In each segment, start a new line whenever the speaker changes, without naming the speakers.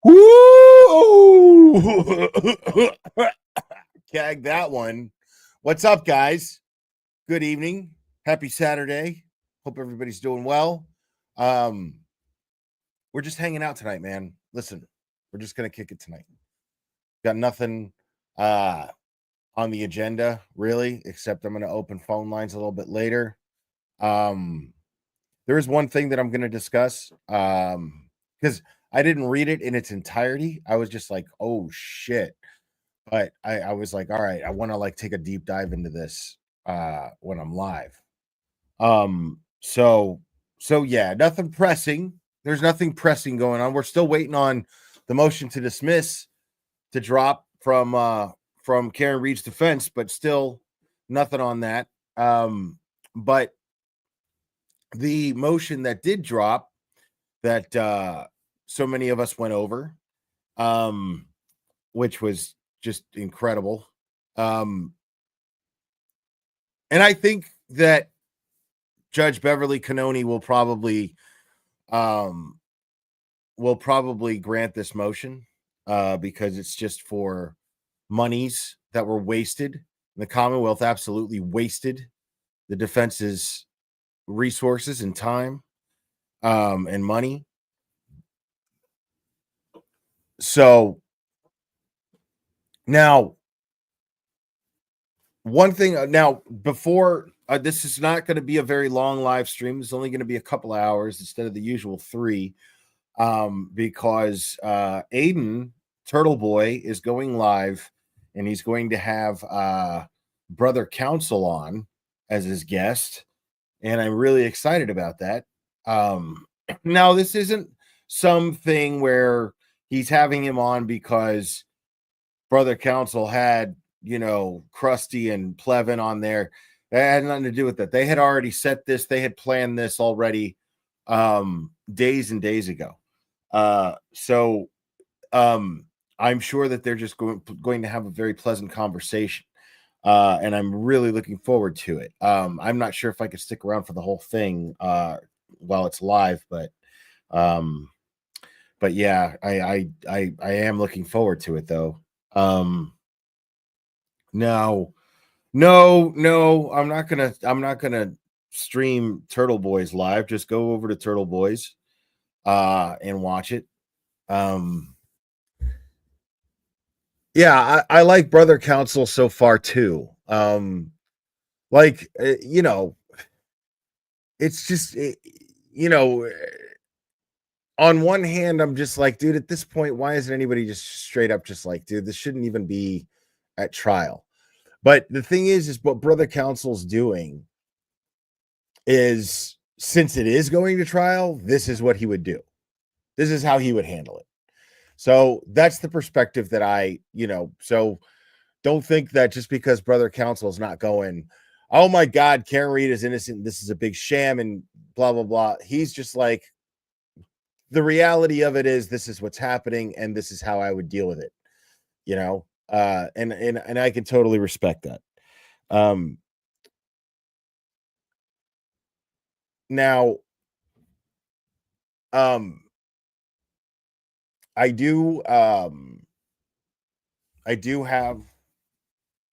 Woo! Gag that one. What's up, guys? Good evening. Happy Saturday. Hope everybody's doing well. We're just hanging out tonight, man. Listen, we're just gonna kick it tonight. Got nothing on the agenda, really, except I'm gonna open phone lines a little bit later. There is one thing that I'm gonna discuss. Because I didn't read it in its entirety. I was just like, oh shit. But I was like, all right, I want to like take a deep dive into this when I'm live. So yeah, nothing pressing. There's nothing pressing going on. We're still waiting on the motion to dismiss to drop from Karen Reed's defense, but still nothing on that. But the motion that did drop that so many of us went over, which was just incredible. And I think that Judge Beverly Cannoni will probably grant this motion because it's just for monies that were wasted. The Commonwealth absolutely wasted the defense's resources and time and money. So now, one thing now before this is not going to be a very long live stream. It's only going to be a couple of hours instead of the usual 3, because Aiden Turtle Boy is going live, and he's going to have Brother Counsel on as his guest, and I'm really excited about that. Now, this isn't something where he's having him on because Brother Counsel had, Krusty and Plevin on there. That had nothing to do with that. They had already set this. They had planned this already days and days ago. So I'm sure that they're just going to have a very pleasant conversation. And I'm really looking forward to it. I'm not sure if I could stick around for the whole thing while it's live, but yeah, I am looking forward to it though. No, I'm not gonna stream Turtle Boys live. Just go over to Turtle Boys and watch it. Yeah, I like Brother Counsel so far too. It's just on one hand, I'm just like, dude, at this point, why isn't anybody just straight up just like, dude, this shouldn't even be at trial? But the thing is what Brother Counsel's doing is, since it is going to trial, this is what he would do. This is how he would handle it. So that's the perspective that so don't think that just because Brother Counsel is not going, oh my God, Karen Reed is innocent, this is a big sham and blah, blah, blah. He's just like, the reality of it is this is what's happening and this is how I would deal with it, and I can totally respect that. Now, I do have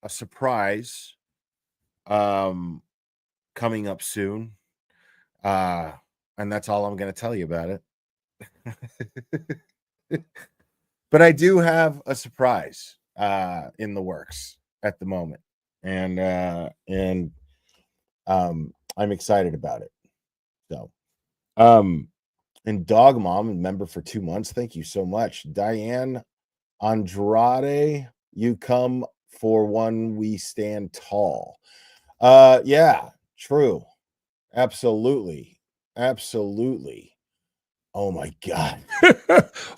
a surprise coming up soon. And that's all I'm going to tell you about it. But I do have a surprise in the works at the moment, and I'm excited about it. So, and Dog Mom, member for 2 months. Thank you so much, Diane Andrade. You come for one, we stand tall. Yeah, true, absolutely. Oh my God.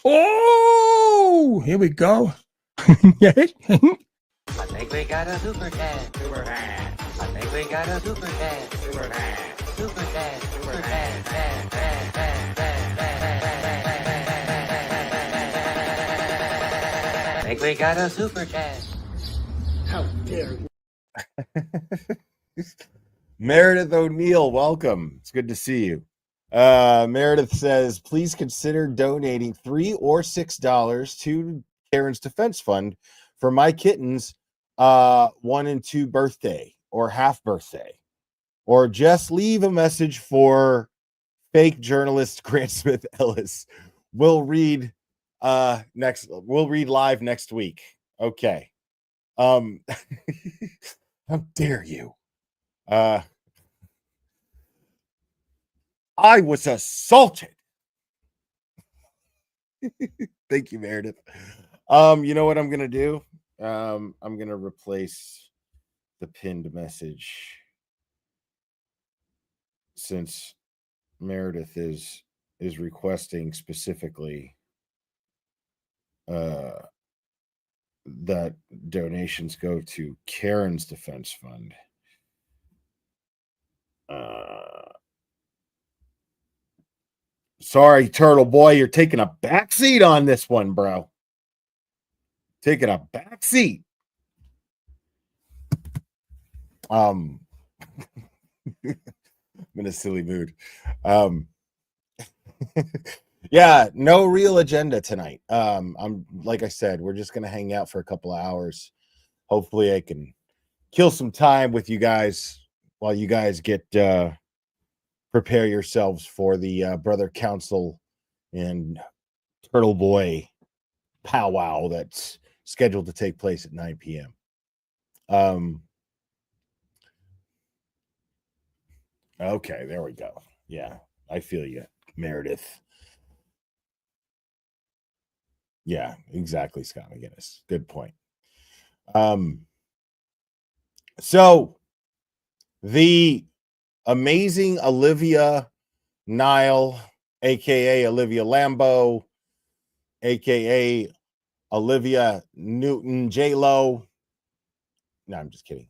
Oh, here we go.
I think we got a super cat. Super cat. I think we got a super cat. Super cat. Super cat. Super cat. I think we got a super cat.
How dare you?
Meredith O'Neill, welcome. It's good to see you. Meredith says, please consider donating $3 or $6 to Karen's Defense Fund for my kitten's 1 and 2 birthday or half birthday. Or just leave a message for fake journalist Grant Smith Ellis. We'll read live next week. Okay. How dare you? I was assaulted. Thank you, Meredith. You know what I'm gonna do? I'm gonna replace the pinned message since Meredith is requesting specifically that donations go to Karen's Defense Fund. Sorry, Turtle Boy, you're taking a backseat on this one, bro. Taking a backseat. I'm in a silly mood. Yeah, no real agenda tonight. I'm like I said, we're just gonna hang out for a couple of hours. Hopefully, I can kill some time with you guys while you guys get prepare yourselves for the Brother Council and Turtle Boy powwow that's scheduled to take place at 9 p.m. Okay, there we go. Yeah, I feel you, Meredith. Yeah, exactly, Scott McGinnis. Good point. So the amazing Olivia Nile, aka Olivia Lambeau, aka Olivia Newton J-Lo. No, I'm just kidding.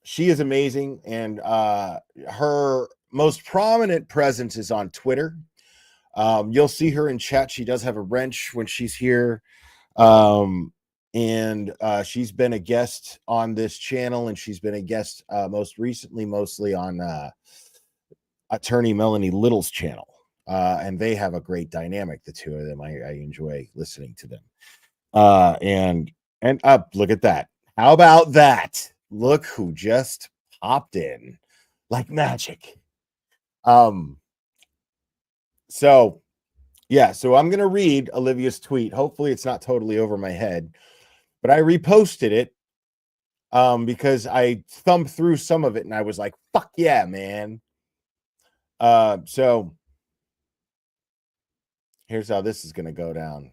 She is amazing, and her most prominent presence is on Twitter. You'll see her in chat. She does have a wrench when she's here. And she's been a guest on this channel, and she's been a guest most recently, mostly on attorney Melanie Little's channel. And they have a great dynamic, the two of them. I enjoy listening to them. And up, look at that. How about that? Look who just popped in like magic. So yeah, so I'm gonna read Olivia's tweet. Hopefully it's not totally over my head, but I reposted it because I thumbed through some of it and I was like, fuck yeah, man. So here's how this is gonna go down.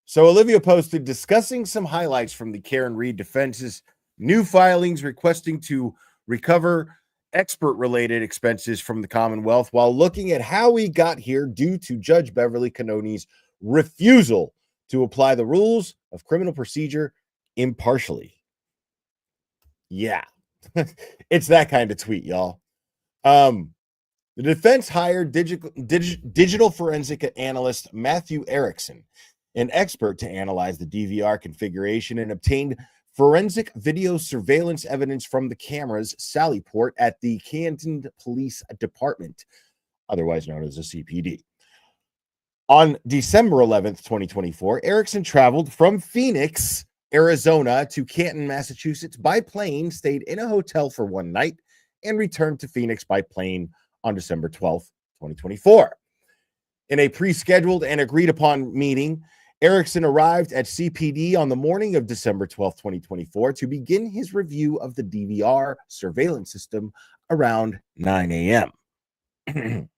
So Olivia posted discussing some highlights from the Karen Reed defense's new filings requesting to recover expert-related expenses from the Commonwealth while looking at how we got here due to Judge Beverly Cannoni's refusal to apply the rules of criminal procedure impartially. Yeah, it's that kind of tweet, y'all. The defense hired digital forensic analyst Matthew Erickson, an expert to analyze the DVR configuration, and obtained forensic video surveillance evidence from the cameras Sally Port at the Canton Police Department, otherwise known as the CPD. On December 11th, 2024, Erickson traveled from Phoenix, Arizona to Canton, Massachusetts by plane, stayed in a hotel for one night, and returned to Phoenix by plane on December 12th, 2024. In a pre-scheduled and agreed-upon meeting, Erickson arrived at CPD on the morning of December 12th, 2024 to begin his review of the DVR surveillance system around 9 a.m.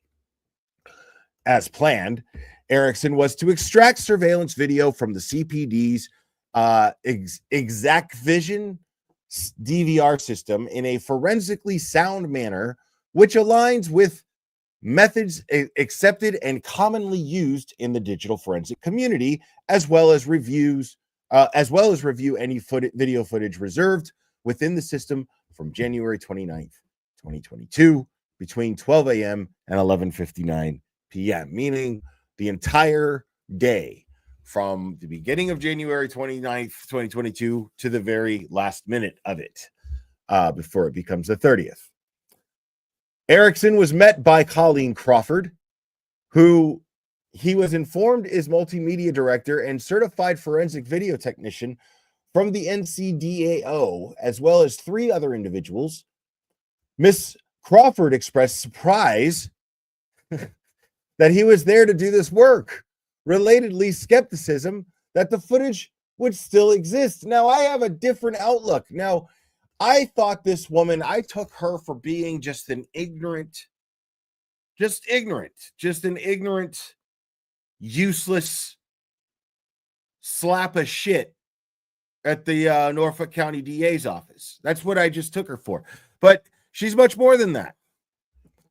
As planned, Erickson was to extract surveillance video from the CPD's ExactVision DVR system in a forensically sound manner, which aligns with methods accepted and commonly used in the digital forensic community, as well as review any video footage reserved within the system from January 29th, 2022, between 12 a.m. and 11:59 p.m., meaning the entire day from the beginning of January 29th, 2022 to the very last minute of it, before it becomes the 30th. Erickson was met by Colleen Crawford, who he was informed is multimedia director and certified forensic video technician from the NCDAO, as well as 3 other individuals. Miss Crawford expressed surprise that he was there to do this work. Relatedly, skepticism that the footage would still exist. Now, I have a different outlook. Now, I thought this woman, I took her for being just an ignorant, useless slap of shit at the Norfolk County DA's office. That's what I just took her for. But she's much more than that.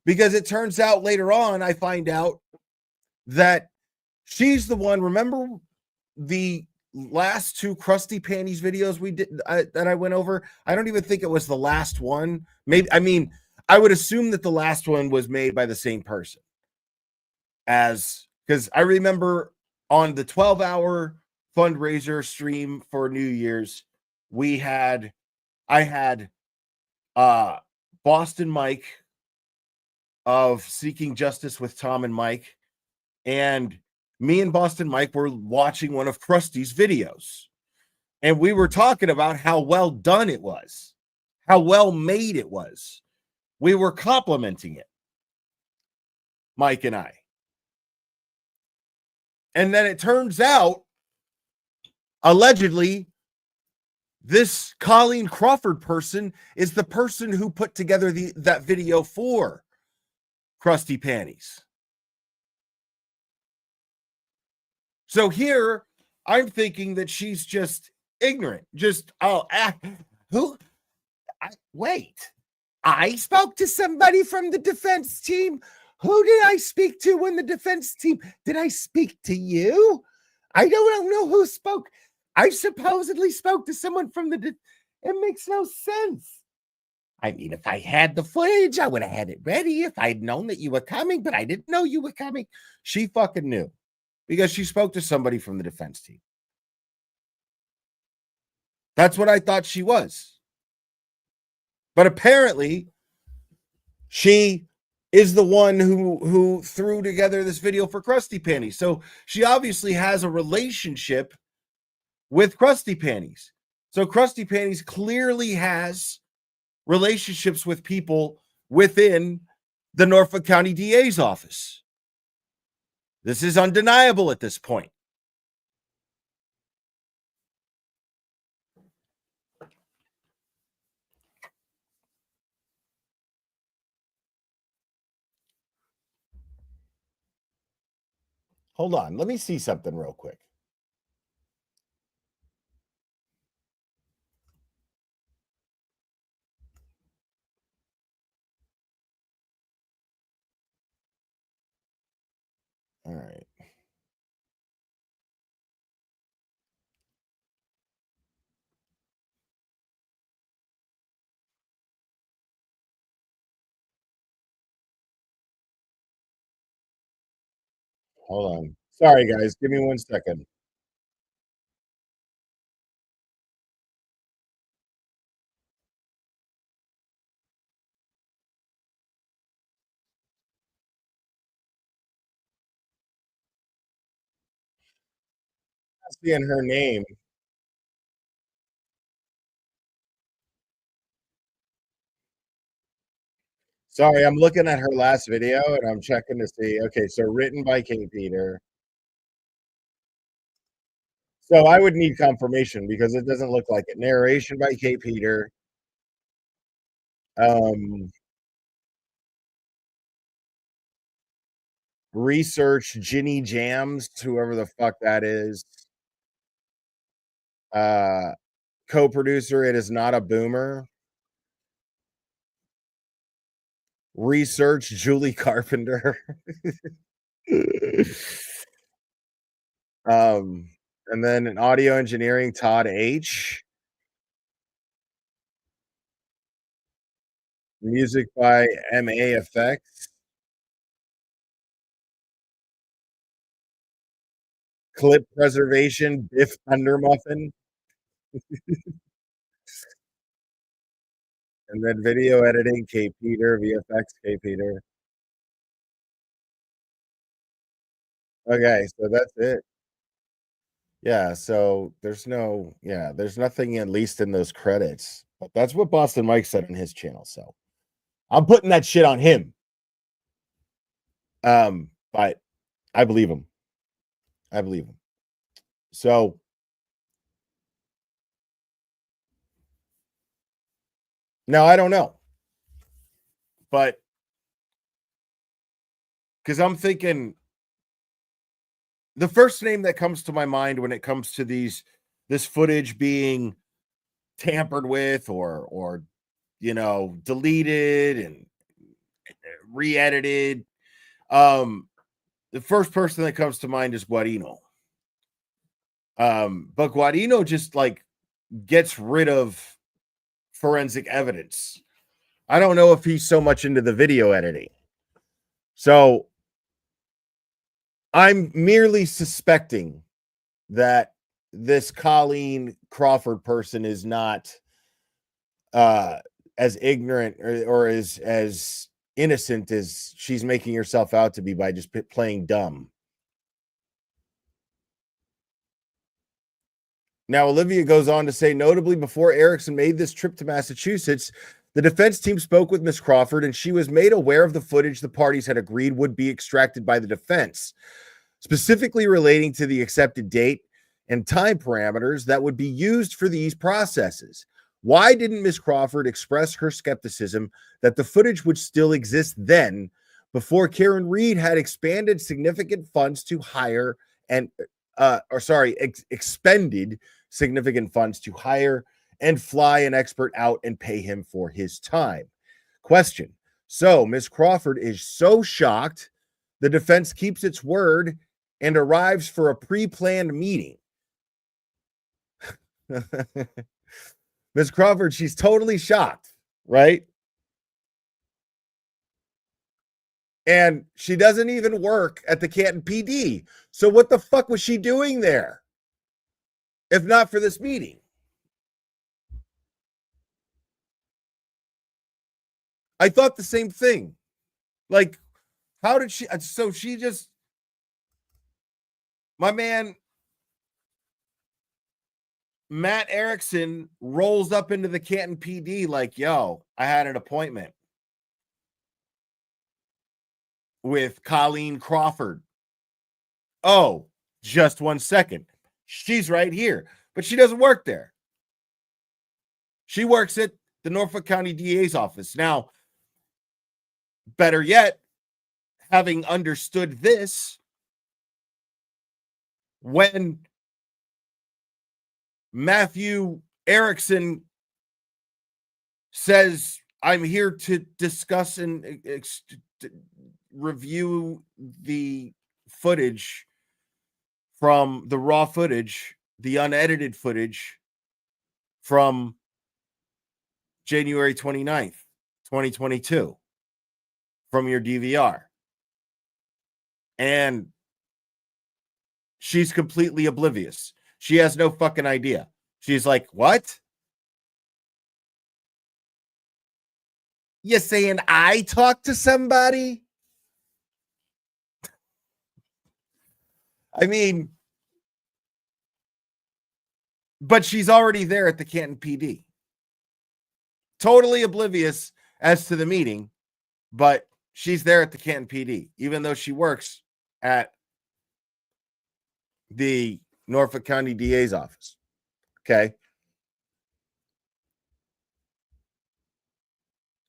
Because it turns out later on, I find out that she's the one. Remember the last 2 Krusty Panties videos we did that I went over? I don't even think it was the last one. Maybe, I mean, I would assume that the last one was made by the same person. Because I remember on the 12-hour fundraiser stream for New Year's, I had Boston Mike of Seeking Justice with Tom and Mike, and me and Boston Mike were watching one of Krusty's videos, and we were talking about how well done it was, how well made it was. We were complimenting it, Mike and I. And then it turns out, allegedly, this Colleen Crawford person is the person who put together that video for Krusty Panties. So here, I'm thinking that she's just ignorant. Wait. I spoke to somebody from the defense team. Who did I speak to when the defense team? Did I speak to you? I don't know who spoke. I supposedly spoke to someone from it makes no sense. I mean, if I had the footage, I would have had it ready if I'd known that you were coming, but I didn't know you were coming. She fucking knew because she spoke to somebody from the defense team. That's what I thought she was. But apparently, she is the one who threw together this video for Krusty Panties. So she obviously has a relationship with Krusty Panties. So Krusty Panties clearly has relationships with people within the Norfolk County DA's office. This is undeniable at this point. Hold on. Let me see something real quick. All right. Hold on. Sorry, guys. Give me 1 second. Seeing her name. Sorry, I'm looking at her last video and I'm checking to see. Okay, so written by Kate Peter. So I would need confirmation because it doesn't look like it. Narration by Kate Peter. Research Ginny Jams, whoever the fuck that is. Co-producer, It Is Not a Boomer. Research Julie Carpenter. And then an audio engineering, Todd H. Music by MA Effects. Clip preservation, Biff Thundermuffin. And then video editing, K. Peter, VFX, K. Peter. Okay, so that's it. Yeah, so there's nothing at least in those credits. But that's what Boston Mike said on his channel. So I'm putting that shit on him. But I believe him. I believe him. So now I don't know. But because I'm thinking the first name that comes to my mind when it comes to this footage being tampered with or deleted and re-edited, the first person that comes to mind is Guarino. But Guarino just like gets rid of forensic evidence. I don't know if he's so much into the video editing. So I'm merely suspecting that this Colleen Crawford person is not as ignorant or as innocent as she's making herself out to be by just playing dumb. Now, Olivia goes on to say, notably, before Erickson made this trip to Massachusetts, the defense team spoke with Miss Crawford, and she was made aware of the footage the parties had agreed would be extracted by the defense, specifically relating to the accepted date and time parameters that would be used for these processes. Why didn't Miss Crawford express her skepticism that the footage would still exist then, before Karen Reed had expanded significant funds to hire and expended significant funds to hire and fly an expert out and pay him for his time? Question. So Miss Crawford is so shocked the defense keeps its word and arrives for a pre-planned meeting. Miss Crawford, she's totally shocked, right? And she doesn't even work at the Canton PD. So what the fuck was she doing there? If not for this meeting. I thought the same thing. Like, how did she? So she just, my man, Matt Erickson rolls up into the Canton PD like, yo, I had an appointment with Colleen Crawford. Oh, just 1 second. She's right here, but she doesn't work there. She works at the Norfolk County DA's office. Now, better yet, having understood this, when Matthew Erickson says, I'm here to discuss and review the footage from the raw footage, the unedited footage from January 29th, 2022 from your DVR. And she's completely oblivious. She has no fucking idea. She's like, what? You saying I talked to somebody? I mean, but she's already there at the Canton PD. Totally oblivious as to the meeting, but she's there at the Canton PD, even though she works at the Norfolk County DA's office. Okay.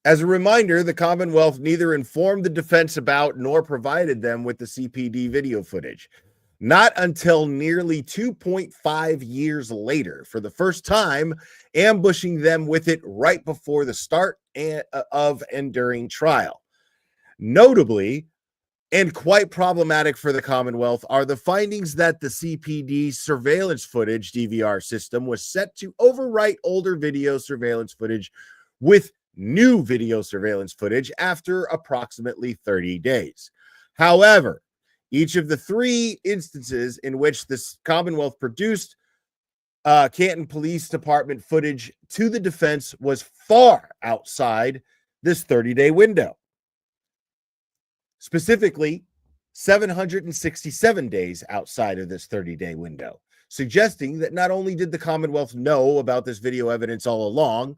As a reminder, the Commonwealth neither informed the defense about nor provided them with the CPD video footage. Not until nearly 2.5 years later, for the first time, ambushing them with it right before the start of and during trial. Notably, and quite problematic for the Commonwealth, are the findings that the CPD surveillance footage DVR system was set to overwrite older video surveillance footage with new video surveillance footage after approximately 30 days. However, each of the three instances in which this Commonwealth produced Canton Police Department footage to the defense was far outside this 30-day window. Specifically, 767 days outside of this 30-day window, suggesting that not only did the Commonwealth know about this video evidence all along,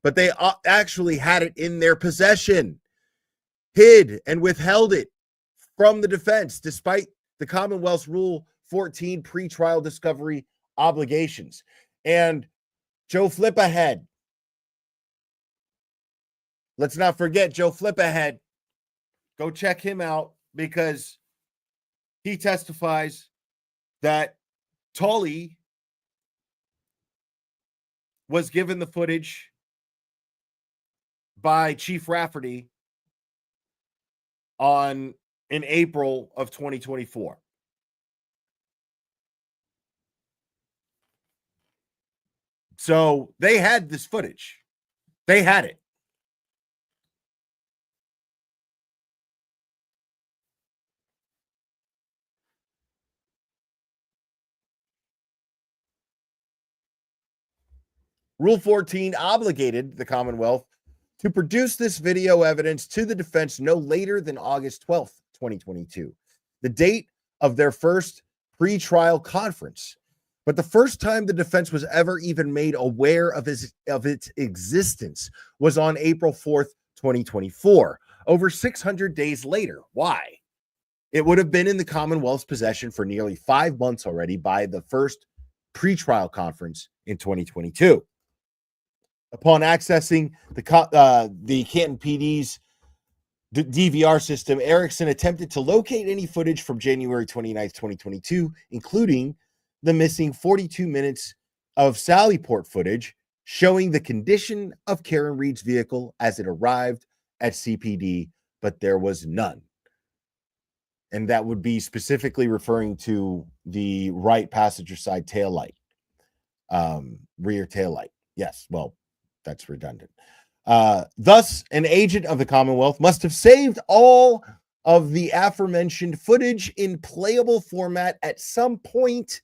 but they actually had it in their possession, hid and withheld it from the defense, despite the Commonwealth's Rule 14 pretrial discovery obligations. And Joe Flip Ahead. Let's not forget Joe Flip Ahead. Go check him out because he testifies that Tully was given the footage by Chief Rafferty in April of 2024. So they had this footage. They had it. Rule 14 obligated the Commonwealth to produce this video evidence to the defense no later than August 12th, 2022, the date of their first pre-trial conference. But the first time the defense was ever even made aware of its existence was on April 4th, 2024, over 600 days later. Why? It would have been in the Commonwealth's possession for nearly 5 months already by the first pre-trial conference in 2022. Upon accessing the Canton PD's DVR system, Erickson attempted to locate any footage from January 29th, 2022, including the missing 42 minutes of Sallyport footage showing the condition of Karen Reed's vehicle as it arrived at CPD, but there was none. And that would be specifically referring to the right passenger side taillight, rear taillight. Yes, well, that's redundant. Thus, an agent of the Commonwealth must have saved all of the aforementioned footage in playable format at some point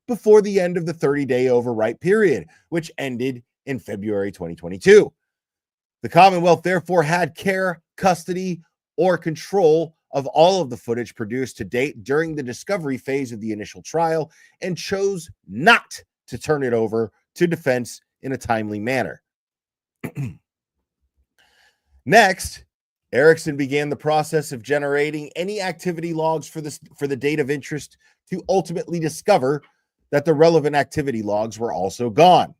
before the end of the 30-day overwrite period, which ended in February 2022. The Commonwealth therefore had care, custody, or control of all of the footage produced to date during the discovery phase of the initial trial and chose not to turn it over to defense in a timely manner. Next, Erickson began the process of generating any activity logs for the date of interest to ultimately discover that the relevant activity logs were also gone.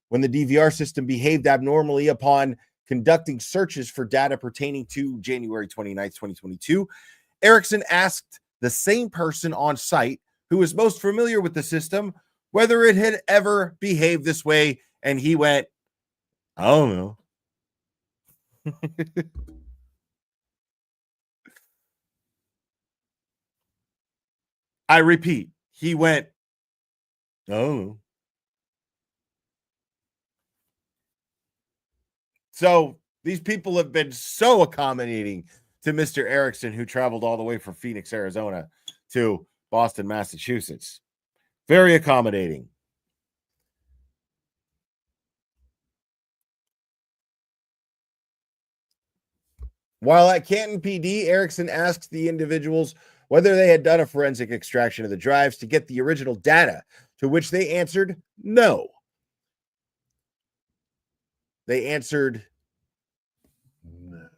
When the DVR system behaved abnormally upon conducting searches for data pertaining to January 29th, 2022, Erickson asked the same person on site who was most familiar with the system whether it had ever behaved this way, and he went, I don't know. I repeat, he went, oh. So these people have been so accommodating to Mr. Erickson, who traveled all the way from Phoenix, Arizona to Boston, Massachusetts. Very accommodating. While at Canton PD, Erickson asked the individuals whether they had done a forensic extraction of the drives to get the original data, to which they answered no. They answered no.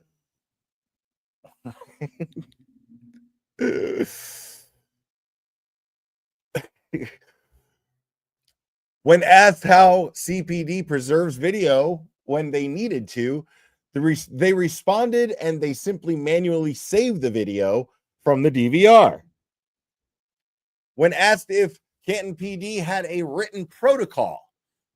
When asked how CPD preserves video when they needed to, they responded and they simply manually saved the video from the DVR. When asked if Canton PD had a written protocol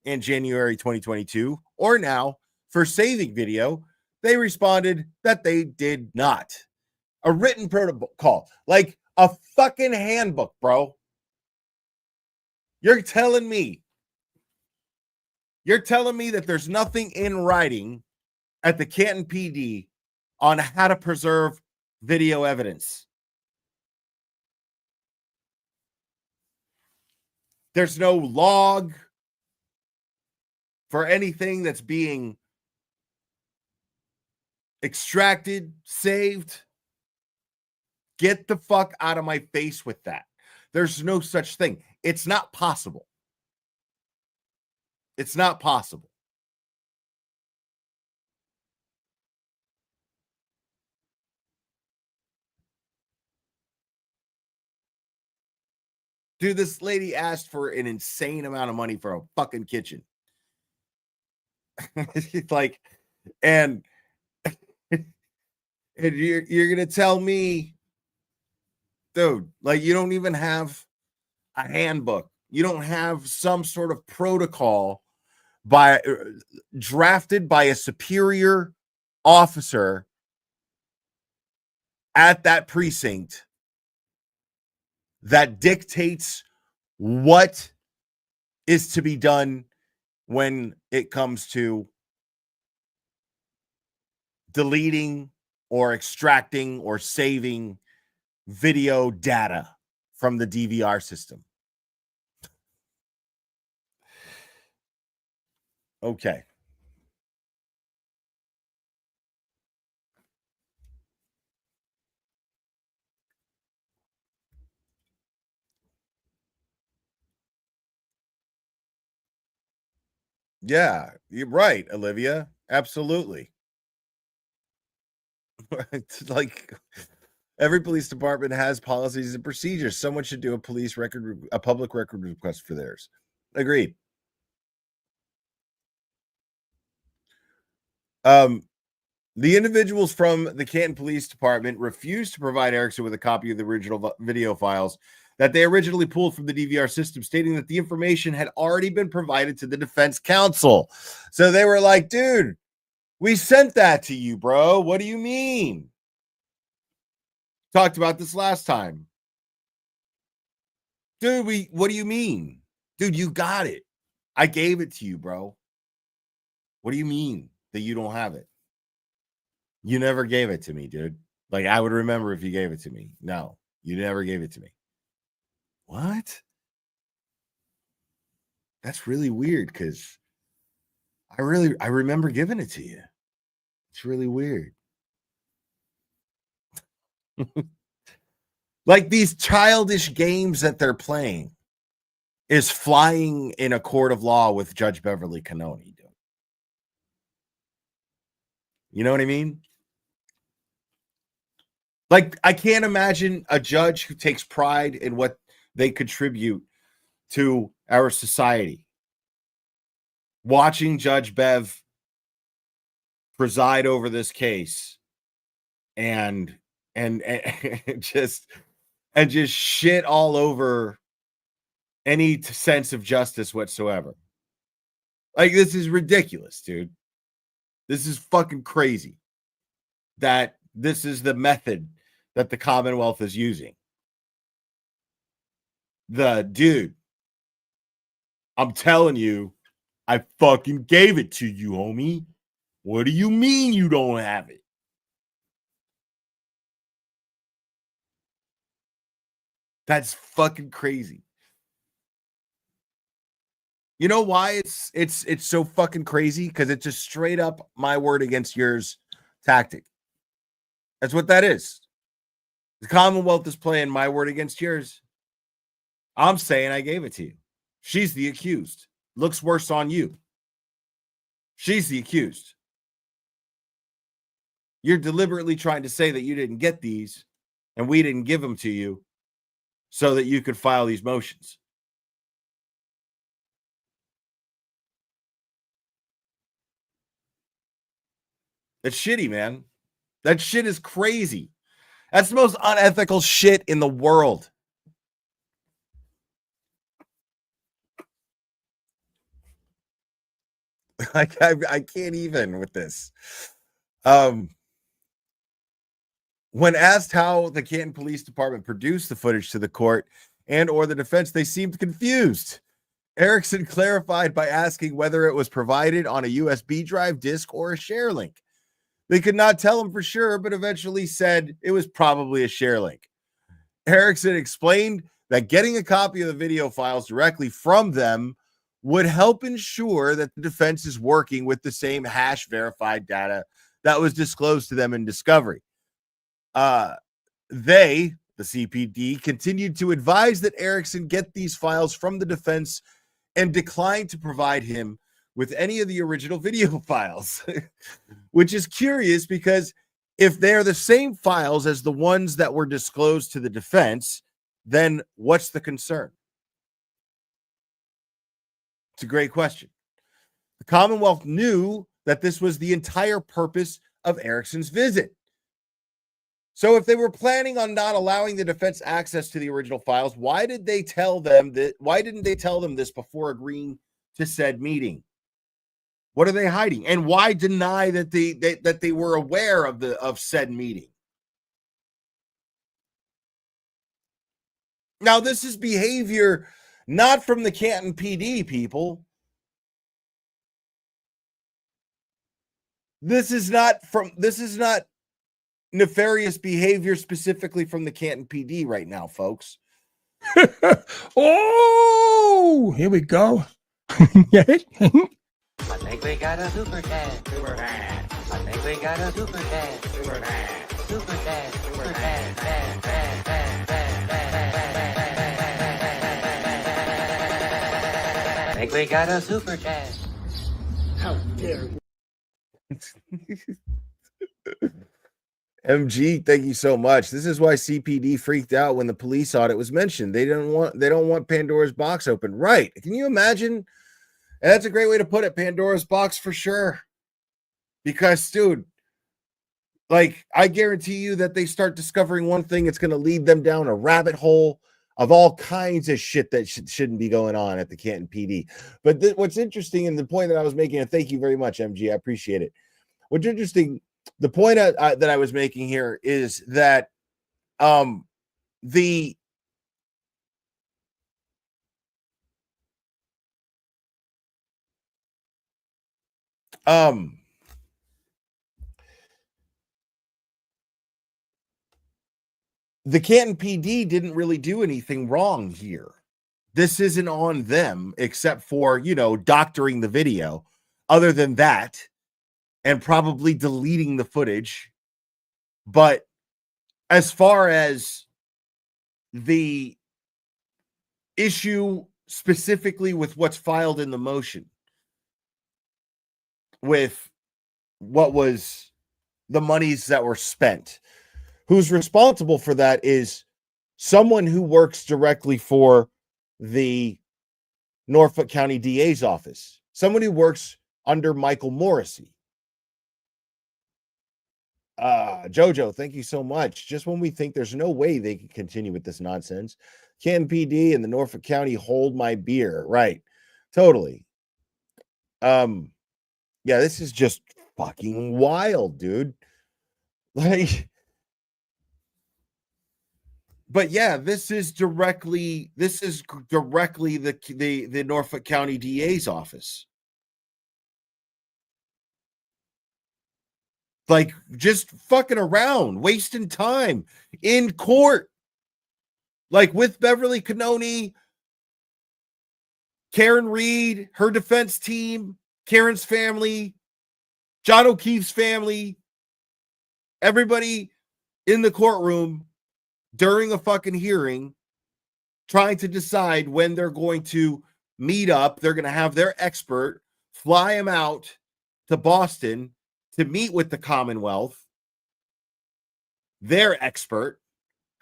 in January 2022 or now for saving video, they responded that they did not. A written protocol, like a fucking handbook, bro. You're telling me that there's nothing in writing at the Canton PD on how to preserve video evidence. There's no log. for anything that's being extracted, saved. Get the fuck out of my face with that. There's no such thing. It's not possible. It's not possible. Dude, this lady asked for an insane amount of money for a fucking kitchen. It's like, and you're gonna tell me, dude, like you don't even have a handbook. You don't have some sort of protocol drafted by a superior officer at that precinct that dictates what is to be done when it comes to deleting or extracting or saving video data from the DVR system. Okay. Yeah, you're right, Olivia. Absolutely. It's like every police department has policies and procedures. Someone should do a public record request for theirs. Agreed. The individuals from the Canton Police Department refused to provide Erickson with a copy of the original video files that they originally pulled from the DVR system, stating that the information had already been provided to the defense counsel. So they were like, dude, we sent that to you, bro. What do you mean? Talked about this last time. Dude, what do you mean? Dude, you got it. I gave it to you, bro. What do you mean that you don't have it? You never gave it to me, dude. Like, I would remember if you gave it to me. No, you never gave it to me. What? That's really weird because I remember giving it to you. It's really weird. Like these childish games that they're playing is flying in a court of law with Judge Beverly Cannoni, dude. You know what I mean? Like, I can't imagine a judge who takes pride in what they contribute to our society watching Judge Bev preside over this case and just shit all over any sense of justice whatsoever. Like, this is ridiculous, dude. This is fucking crazy that this is the method that the Commonwealth is using. Dude, I'm telling you, I fucking gave it to you, homie. What do you mean you don't have it? That's fucking crazy. You know why it's so fucking crazy? Because it's just straight up my word against yours tactic. That's what that is. The Commonwealth is playing my word against yours. I'm saying I gave it to you. She's the accused. Looks worse on you. She's the accused. You're deliberately trying to say that you didn't get these and we didn't give them to you so that you could file these motions. That's shitty, man. That shit is crazy. That's the most unethical shit in the world. I can't even with this. When asked how the Canton Police Department produced the footage to the court and or the defense, they seemed confused. Erickson clarified by asking whether it was provided on a USB drive, disk, or a share link. They could not tell him for sure, but eventually said it was probably a share link. Erickson explained that getting a copy of the video files directly from them would help ensure that the defense is working with the same hash verified data that was disclosed to them in discovery. The CPD, continued to advise that Erickson get these files from the defense and declined to provide him with any of the original video files, which is curious because if they're the same files as the ones that were disclosed to the defense, then what's the concern? It's a great question. The Commonwealth knew that this was the entire purpose of Erickson's visit. So if they were planning on not allowing the defense access to the original files, why did they tell them that? Why didn't they tell them this before agreeing to said meeting? What are they hiding? And why deny that they were aware of said meeting? Now, this is behavior not from the Canton PD, people. This is not nefarious behavior specifically from the Canton PD right now, folks.
Oh, here we go.
I think we got a super dad. Super dad. I think we got a super dad. Super dad. Super dad. Super dad. Dad, dad, dad, dad, dad. I think we got a super dad.
How dare you?
MG, thank you so much. This is why CPD freaked out when the police audit was mentioned. They don't want Pandora's box open. Right. Can you imagine? And that's a great way to put it, Pandora's box for sure. Because, dude, like, I guarantee you that they start discovering one thing, it's going to lead them down a rabbit hole of all kinds of shit that shouldn't be going on at the Canton PD. But what's interesting, and the point that I was making, and thank you very much, MG, I appreciate it. What's interesting, the point that I was making here is that the Canton PD didn't really do anything wrong here. This isn't on them except for, doctoring the video. Other than that, and probably deleting the footage. But as far as the issue specifically with what's filed in the motion, with what was the monies that were spent, who's responsible for that is someone who works directly for the Norfolk County DA's office, someone who works under Michael Morrissey. Jojo, thank you so much. Just when we think there's no way they can continue with this nonsense, Canton PD and the Norfolk County hold my beer. Right. Totally. Yeah, this is just fucking wild, dude. Like, but yeah, this is directly the Norfolk County DA's office. Like, just fucking around, wasting time in court. Like, with Beverly Cannoni, Karen Reed, her defense team, Karen's family, John O'Keefe's family, everybody in the courtroom during a fucking hearing, trying to decide when they're going to meet up. They're going to have their expert fly him out to Boston to meet with the Commonwealth, their expert,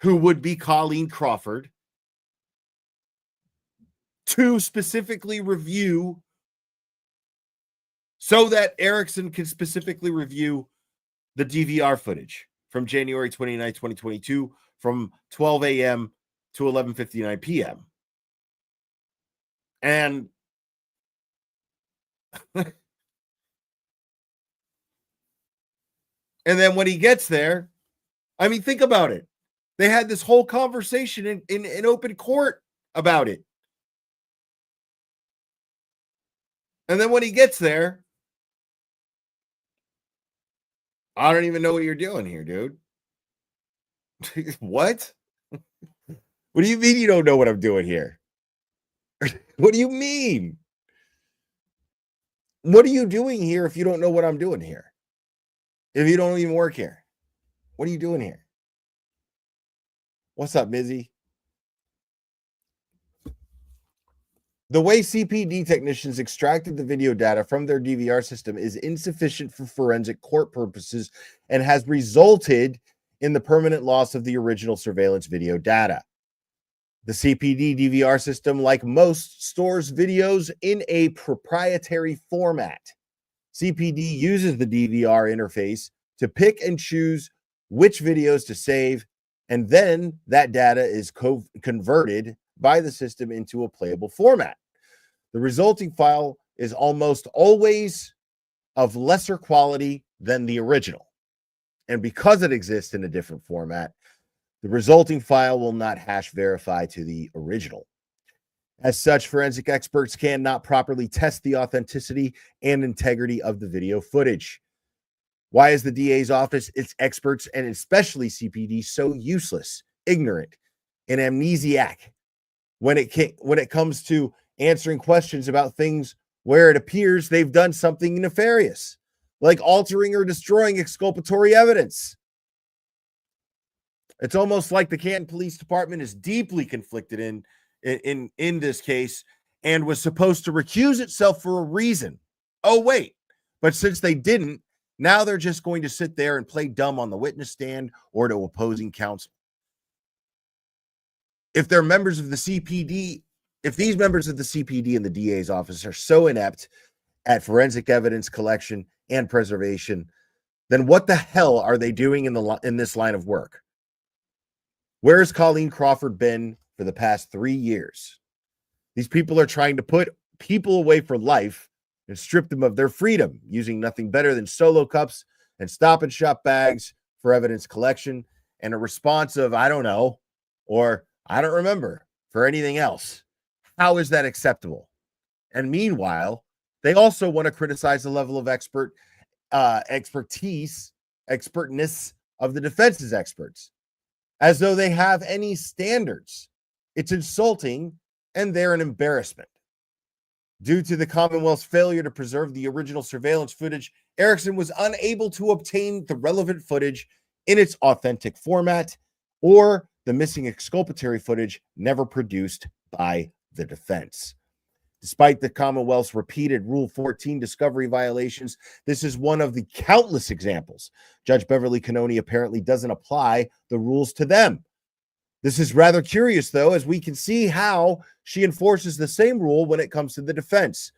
who would be Colleen Crawford, to specifically review, so that Erickson can specifically review the DVR footage from January 29, 2022, from 12 a.m. to 11:59 p.m. And and then when he gets there, I mean, think about it. They had this whole conversation in open court about it. And then when he gets there, I don't even know what you're doing here, dude. What? What do you mean you don't know what I'm doing here? What do you mean? What are you doing here if you don't know what I'm doing here? If you don't even work here, what are you doing here? What's up, Mizzy? The way CPD technicians extracted the video data from their DVR system is insufficient for forensic court purposes and has resulted in the permanent loss of the original surveillance video data. The CPD DVR system, like most, stores videos in a proprietary format. CPD uses the DVR interface to pick and choose which videos to save, and then that data is converted by the system into a playable format. The resulting file is almost always of lesser quality than the original. And because it exists in a different format, the resulting file will not hash verify to the original. As such, forensic experts cannot properly test the authenticity and integrity of the video footage. Why is the DA's office, its experts, and especially CPD so useless, ignorant, and amnesiac when it comes to answering questions about things where it appears they've done something nefarious, like altering or destroying exculpatory evidence? It's almost like the Canton Police Department is deeply conflicted in this case and was supposed to recuse itself for a reason. Oh, wait. But since they didn't, now they're just going to sit there and play dumb on the witness stand or to opposing counsel. If they're members of the CPD, if these members of the CPD and the DA's office are so inept at forensic evidence collection and preservation, then what the hell are they doing in this line of work? Where has Colleen Crawford been for the past 3 years? These people are trying to put people away for life and strip them of their freedom, using nothing better than solo cups and stop and shop bags for evidence collection and a response of, I don't know, or I don't remember for anything else. How is that acceptable? And meanwhile, they also want to criticize the level of expertness of the defense's experts, as though they have any standards. It's insulting, and they're an embarrassment. Due to the Commonwealth's failure to preserve the original surveillance footage, Erickson was unable to obtain the relevant footage in its authentic format, or the missing exculpatory footage never produced by the defense. Despite the Commonwealth's repeated Rule 14 discovery violations, this is one of the countless examples Judge Beverly Cannoni apparently doesn't apply the rules to them. This is rather curious, though, as we can see how she enforces the same rule when it comes to the defense,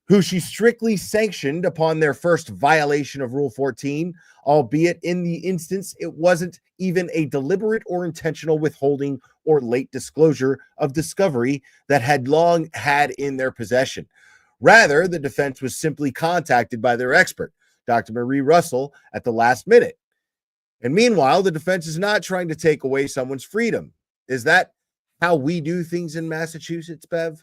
who she strictly sanctioned upon their first violation of Rule 14, albeit in the instance it wasn't even a deliberate or intentional withholding or late disclosure of discovery that had long had in their possession. Rather, the defense was simply contacted by their expert, Dr. Marie Russell, at the last minute. And meanwhile, the defense is not trying to take away someone's freedom. Is that how we do things in Massachusetts, Bev?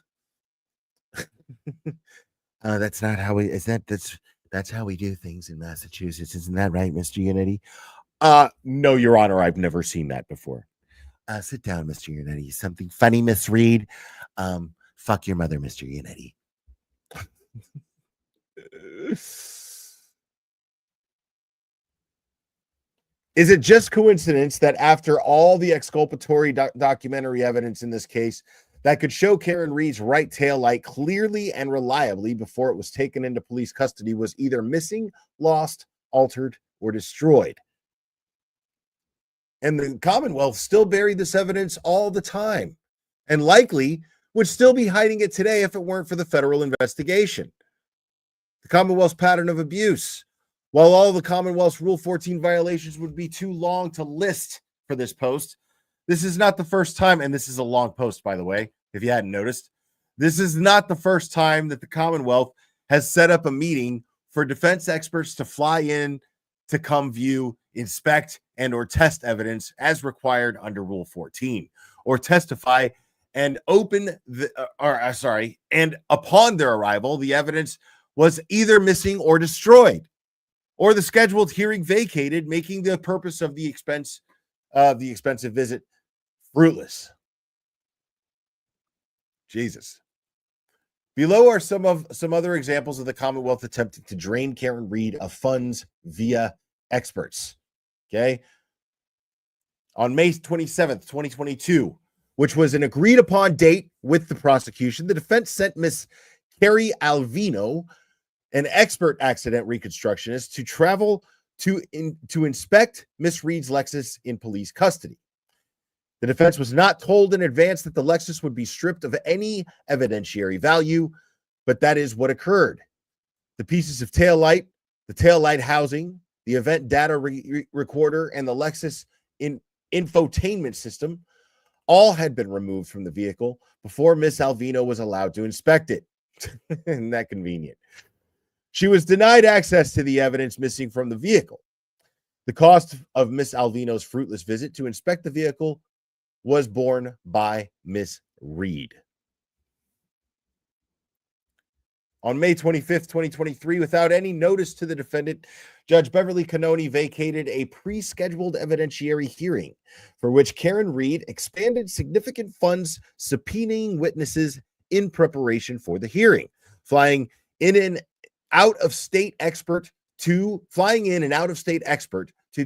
That's not how we, that's how we do things in Massachusetts. Isn't that right, Mr. Unity? No, Your Honor, I've never seen that before. Sit down, Mr. Unity. Something funny, Miss Reed. Fuck your mother, Mr. Unity. Is it just coincidence that after all the exculpatory documentary evidence in this case that could show Karen Reed's right tail light clearly and reliably before it was taken into police custody was either missing, lost, altered, or destroyed? And the Commonwealth still buried this evidence all the time and likely would still be hiding it today if it weren't for the federal investigation. The Commonwealth's pattern of abuse. While all the Commonwealth's Rule 14 violations would be too long to list for this post, this is not the first time, and this is a long post, by the way, if you hadn't noticed. This is not the first time that the Commonwealth has set up a meeting for defense experts to fly in to come view, inspect, and or test evidence as required under Rule 14, or testify and and upon their arrival, the evidence was either missing or destroyed, or the scheduled hearing vacated, making the purpose of the expensive visit fruitless. Jesus. Below are some other examples of the Commonwealth attempting to drain Karen Reed of funds via experts. Okay. On May 27th, 2022, which was an agreed upon date with the prosecution, the defense sent Miss Carrie Alvino, an expert accident reconstructionist, to travel to inspect Miss Reed's Lexus in police custody. The defense was not told in advance that the Lexus would be stripped of any evidentiary value, but that is what occurred. The pieces of taillight, the taillight housing, the event data recorder, and the Lexus infotainment system all had been removed from the vehicle before Miss Alvino was allowed to inspect it. Isn't that convenient? She was denied access to the evidence missing from the vehicle. The cost of Miss Alvino's fruitless visit to inspect the vehicle was borne by Miss Reed. On May 25th, 2023, without any notice to the defendant, Judge Beverly Cannoni vacated a pre-scheduled evidentiary hearing for which Karen Reed expanded significant funds subpoenaing witnesses in preparation for the hearing, flying in and out of state expert to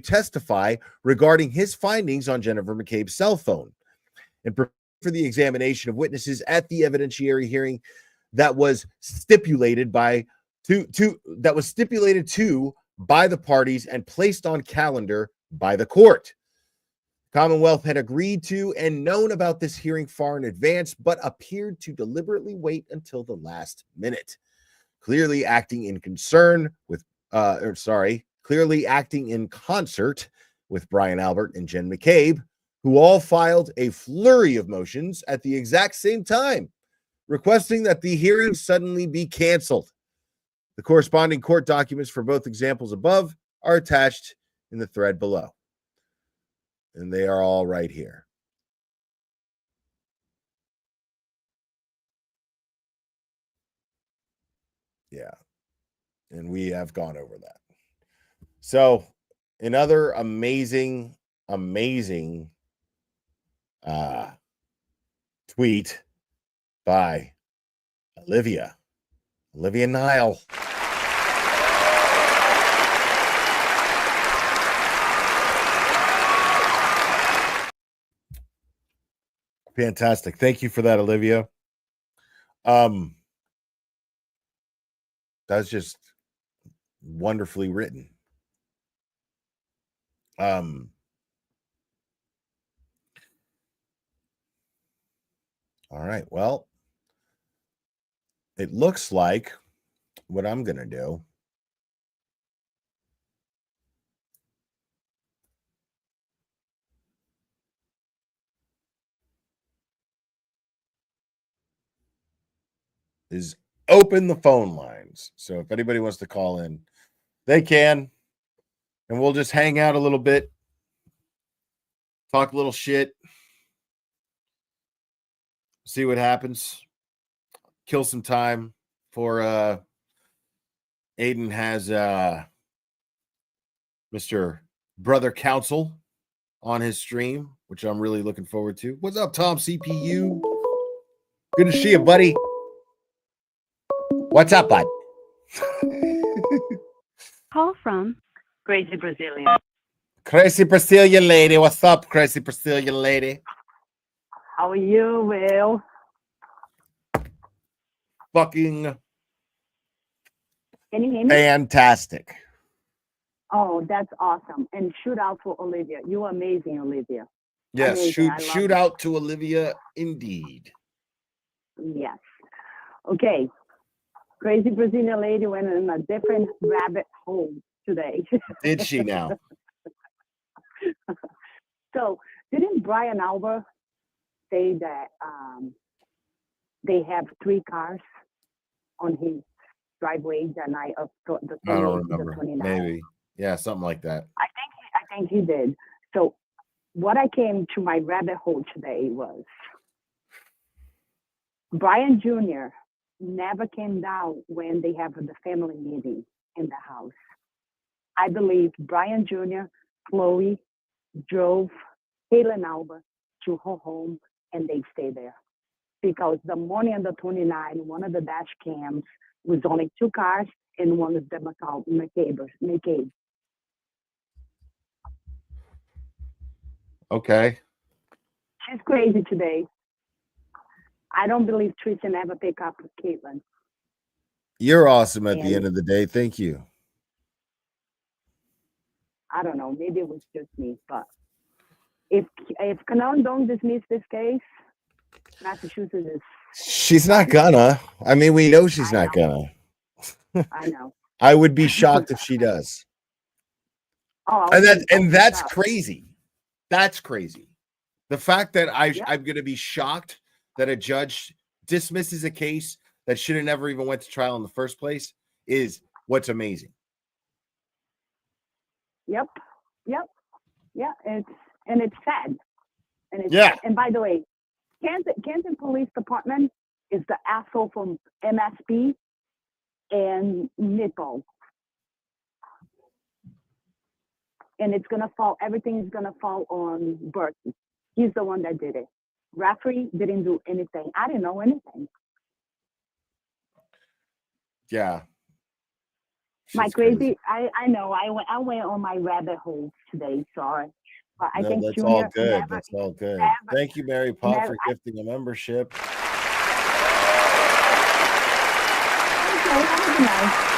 testify regarding his findings on Jennifer McCabe's cell phone, and for the examination of witnesses at the evidentiary hearing that was stipulated by the parties and placed on calendar by the court. Commonwealth had agreed to and known about this hearing far in advance, but appeared to deliberately wait until the last minute, clearly acting in concert with Brian Albert and Jen McCabe, who all filed a flurry of motions at the exact same time, requesting that the hearing suddenly be canceled. The corresponding court documents for both examples above are attached in the thread below, and they are all right here. Yeah, and we have gone over that. So, another amazing tweet by Olivia Nile. Fantastic. Thank you for that, Olivia. That's just wonderfully written. All right. Well, it looks like what I'm going to do is open the phone lines. So if anybody wants to call in, they can, and we'll just hang out a little bit, talk a little shit, see what happens, kill some time for Aiden has Mr. Brother Counsel on his stream, which I'm really looking forward to. What's up, Tom CPU? Good to see you, buddy. What's up, bud?
Call from Crazy Brazilian.
Crazy Brazilian lady. What's up, crazy Brazilian lady?
How are you, Will?
Fucking
Can you hear me?
fantastic.
Oh, that's awesome. And shoot out for Olivia. You're amazing, Olivia.
Yes,
Amazing. I love
shoot
it.
out to Olivia indeed.
Yes. Okay. Crazy Brazilian lady went in a different rabbit hole today.
Did she now?
So, didn't Brian Albert say that they have 3 cars on his driveway that night of the
I don't
28th to the
remember.
29th?
Maybe. Yeah, something like that.
I think he did. So what I came to my rabbit hole today was Brian Jr. never came down when they have the family meeting in the house. I believe Brian Jr., Chloe drove Halen Alba to her home and they stay there because the morning of the 29th, one of the dash cams was only 2 cars, and one of them called McCabe.
Okay.
She's crazy today. I don't believe Trisha never pick up with Caitlin.
You're awesome at the
And-
end of the day. Thank you.
I don't know. Maybe it was just me, but if Cannon don't dismiss this case, Massachusetts is.
She's not gonna. I mean, we know she's
I
not gonna.
I know.
I would be shocked if she does.
Oh,
And that's
up.
crazy. That's crazy. The fact that
Yeah.
I'm going to be shocked that a judge dismisses a case that should have never even went to trial in the first place is what's amazing.
Yep. Yeah. It's sad. And it's
Yeah.
sad. And by the way, Canton Police Department is the asshole from MSP and Nippo. And it's gonna fall. Everything is gonna fall on Burton. He's the one that did it. Referee didn't do anything. I didn't know anything.
Yeah.
My
She's
crazy. I know. I went on my rabbit hole today. Sorry, but I think
that's
Junior
all good.
never-
That's all good.
never-
Thank you, Mary Pop,
never-
for gifting a membership.
Okay, have a good night.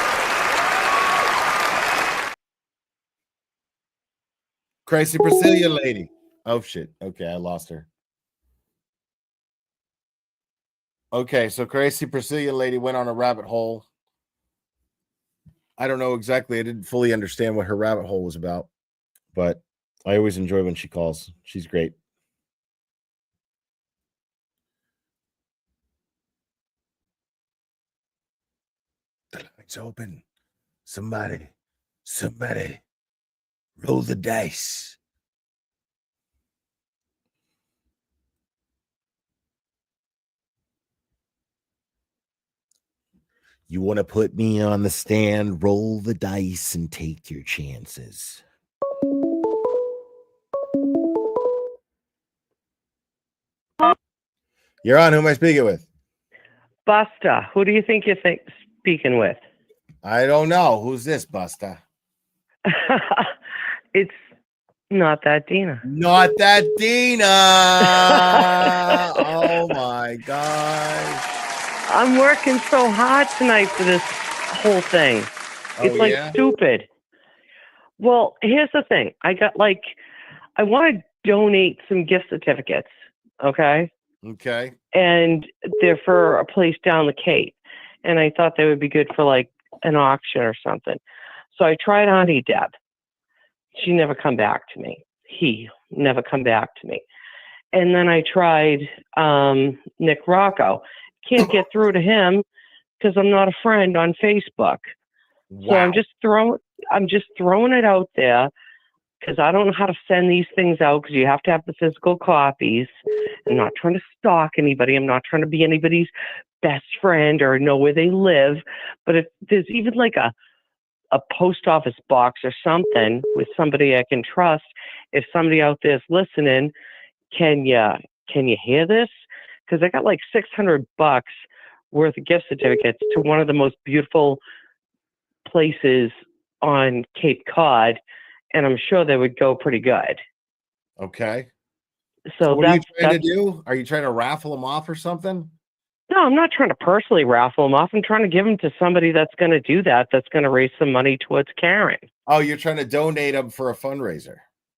Crazy Brazilian lady. Oh shit. Okay, I lost her. Okay, so Crazy Brazilian lady went on a rabbit hole. I don't know exactly. I didn't fully understand what her rabbit hole was about, but I always enjoy when she calls. She's great. The lights open. Somebody roll the dice. You want to put me on the stand, roll the dice and take your chances. You're on. Who am I speaking with?
Busta, who do you think you're speaking with?
I don't know. Who's this, Busta?
It's not that Dina.
Not that Dina. Oh my God.
I'm working so hard tonight for this whole thing. It's like stupid. Well, here's the thing. I want to donate some gift certificates. Okay.
Okay.
And they're for a place down the Cape. And I thought they would be good for like an auction or something. So I tried Auntie Deb. She never come back to me. He never come back to me. And then I tried Nick Rocco. Can't get through to him because I'm not a friend on Facebook.
Wow.
So I'm just throwing it out there because I don't know how to send these things out because you have to have the physical copies. I'm not trying to stalk anybody. I'm not trying to be anybody's best friend or know where they live. But if there's even like a post office box or something with somebody I can trust, if somebody out there is listening, can you hear this? Because I got like $600 worth of gift certificates to one of the most beautiful places on Cape Cod, and I'm sure they would go pretty good.
Okay.
So
what are you trying to do? Are you trying to raffle them off or something?
No, I'm not trying to personally raffle them off. I'm trying to give them to somebody that's going to do that, that's going to raise some money towards Karen.
Oh, you're trying to donate them for a fundraiser.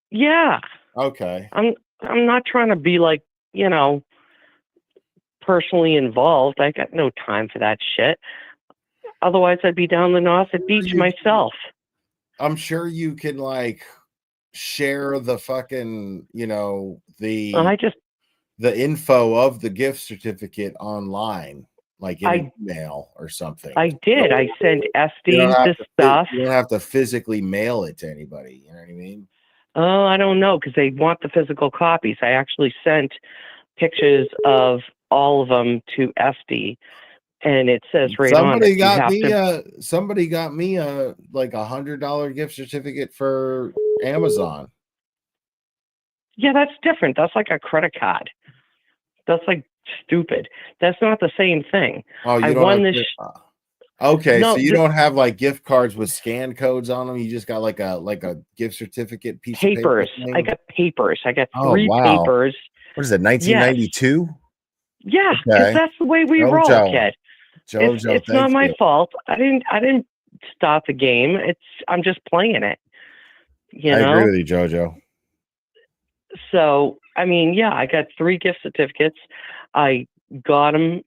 Yeah.
Okay.
I'm not trying to be like, personally involved. I got no time for that shit. Otherwise, I'd be down the Nauset Beach myself.
I'm sure you can like share the fucking, the info of the gift certificate online, like in an email or something.
I did. I sent Esty the stuff.
You don't have to physically mail it to anybody. You know what I mean?
Oh, I don't know, because they want the physical copies. I actually sent pictures of all of them to Esty, and it says right on it.
Somebody got me a like $100 gift certificate for Amazon.
Yeah, that's different. That's like a credit card. That's like stupid. That's not the same thing.
Oh, you
I
don't
won
have
this.
okay,
No,
so you
this
don't have like gift cards with scan codes on them. You just got like a gift certificate piece of paper
papers. I
thing.
got papers. I got
Oh
3
wow.
papers.
What is it,
Yes.
1992?
Yeah, because
Okay.
that's the way we roll,
Jojo.
kid.
Jojo,
It's not
thank
my
you.
fault. I didn't start the game. I'm just playing it. You
I agree
know?
with you, Jojo.
So, I mean, yeah, I got 3 gift certificates. I got them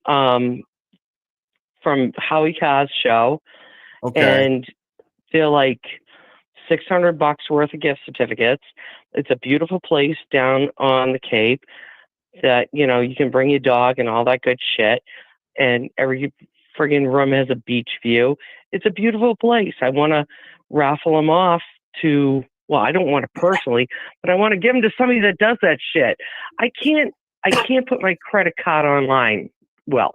from Howie Carr's show,
Okay.
and they're like $600 worth of gift certificates. It's a beautiful place down on the Cape that, you know, you can bring your dog and all that good shit. And every friggin' room has a beach view. It's a beautiful place. I want to raffle them off to, well, I don't want to personally, but I want to give them to somebody that does that shit. I can't put my credit card online. Well,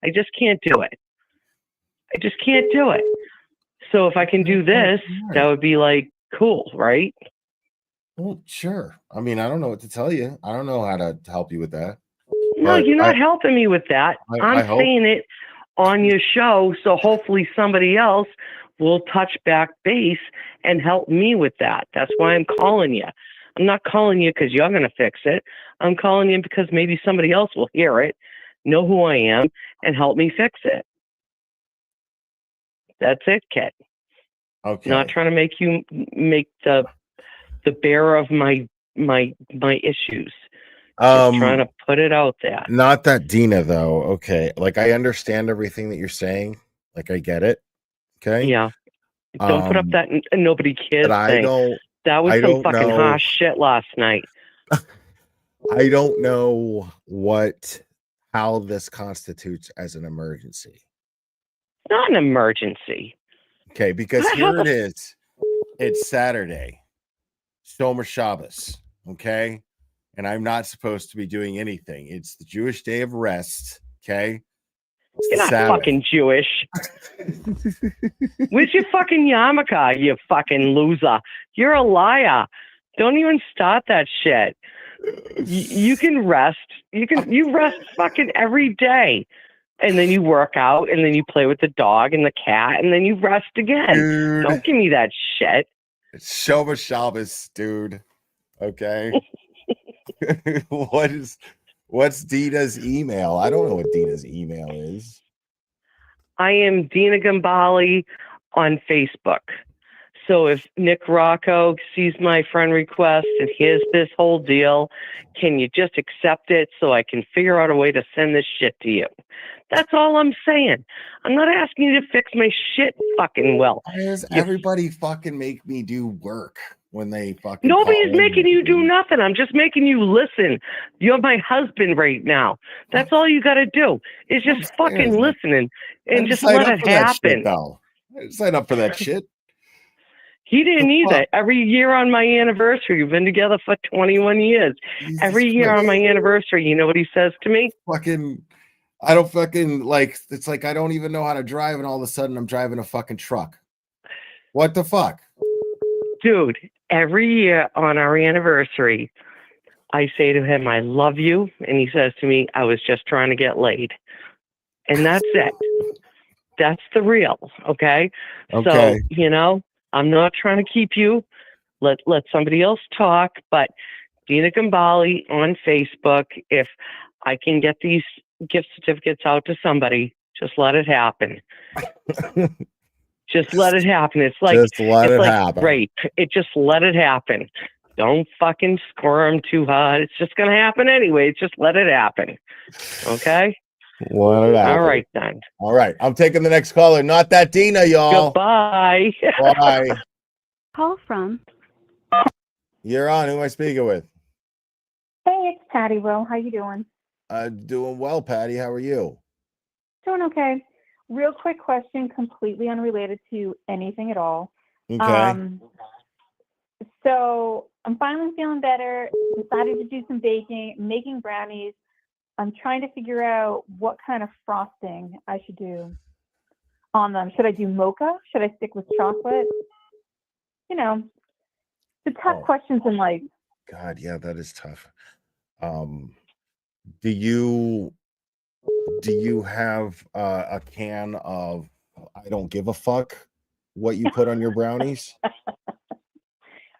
I just can't do it. I just can't do it. So if I can do this, that would be like cool, right?
Well, sure. I mean, I don't know what to tell you. I don't know how to help you with that.
No,
But
you're not helping me with that.
I
I'm
hope.
saying it on your show, so hopefully somebody else will touch back base and help me with that. That's why I'm calling you. I'm not calling you because you're going to fix it. I'm calling you because maybe somebody else will hear it, know who I am, and help me fix it. That's it, kid.
Okay.
Not trying to make you make the bearer of my issues. Just trying to put it out there.
Not that Dina though. Okay. Like I understand everything that you're saying. Like I get it. Okay.
Yeah. Don't put up that nobody cares
But
thing. That was some fucking
know.
harsh shit last night.
I don't know how this constitutes as an emergency.
Not an emergency.
Okay, because here it is. It's Saturday. Shomer Shabbos. Okay. And I'm not supposed to be doing anything. It's the Jewish day of rest. Okay.
You're not fucking Jewish. Where's your fucking yarmulke, you fucking loser? You're a liar. Don't even start that shit. You can rest. You rest fucking every day. And then you work out, and then you play with the dog and the cat, and then you rest again.
Dude,
don't give me that shit.
It's Shomer Shabbos, dude. Okay. What's Dina's email? I don't know what Dina's email is.
I am Dina Gambali on Facebook. So if Nick Rocco sees my friend request and here's this whole deal, can you just accept it so I can figure out a way to send this shit to you? That's all I'm saying. I'm not asking you to fix my shit fucking well.
Why does everybody fucking make me do work when they fucking
Nobody's making you do nothing. I'm just making you listen. You're my husband right now. That's all you got to do is just fucking listen and just let it happen.
I didn't sign up for that shit.
He didn't either. Every year on my anniversary, we've been together for 21 years. Every year on my anniversary, you know what he says to me?
I don't fucking like, it's like I don't even know how to drive, and all of a sudden I'm driving a fucking truck. What the fuck?
Dude, every year on our anniversary, I say to him, I love you. And he says to me, I was just trying to get laid. And that's it. That's the real, okay? So, you know, I'm not trying to keep you. Let somebody else talk. But Dina Gambali on Facebook, if I can get these gift certificates out to somebody, just let it happen. Just let it happen. It's like
happen.
Rape. It just let it happen. Don't fucking squirm too hard. It's just gonna happen anyway. Just let it happen. Okay?
Let it happen.
All right then.
All right. I'm taking the next caller. Not that Dina, y'all.
Goodbye.
Bye.
Call from.
You're on. Who am I speaking with?
Hey, it's Patty. Will, how you doing?
Doing well, Patty. How are you?
Doing okay. Real quick question, completely unrelated to anything at all.
Okay.
So I'm finally feeling better. Decided to do some baking, making brownies. I'm trying to figure out what kind of frosting I should do on them. Should I do mocha? Should I stick with chocolate? You know, the tough questions in life.
God, yeah, that is tough. Do you do you have a can of I don't give a fuck what you put on your brownies?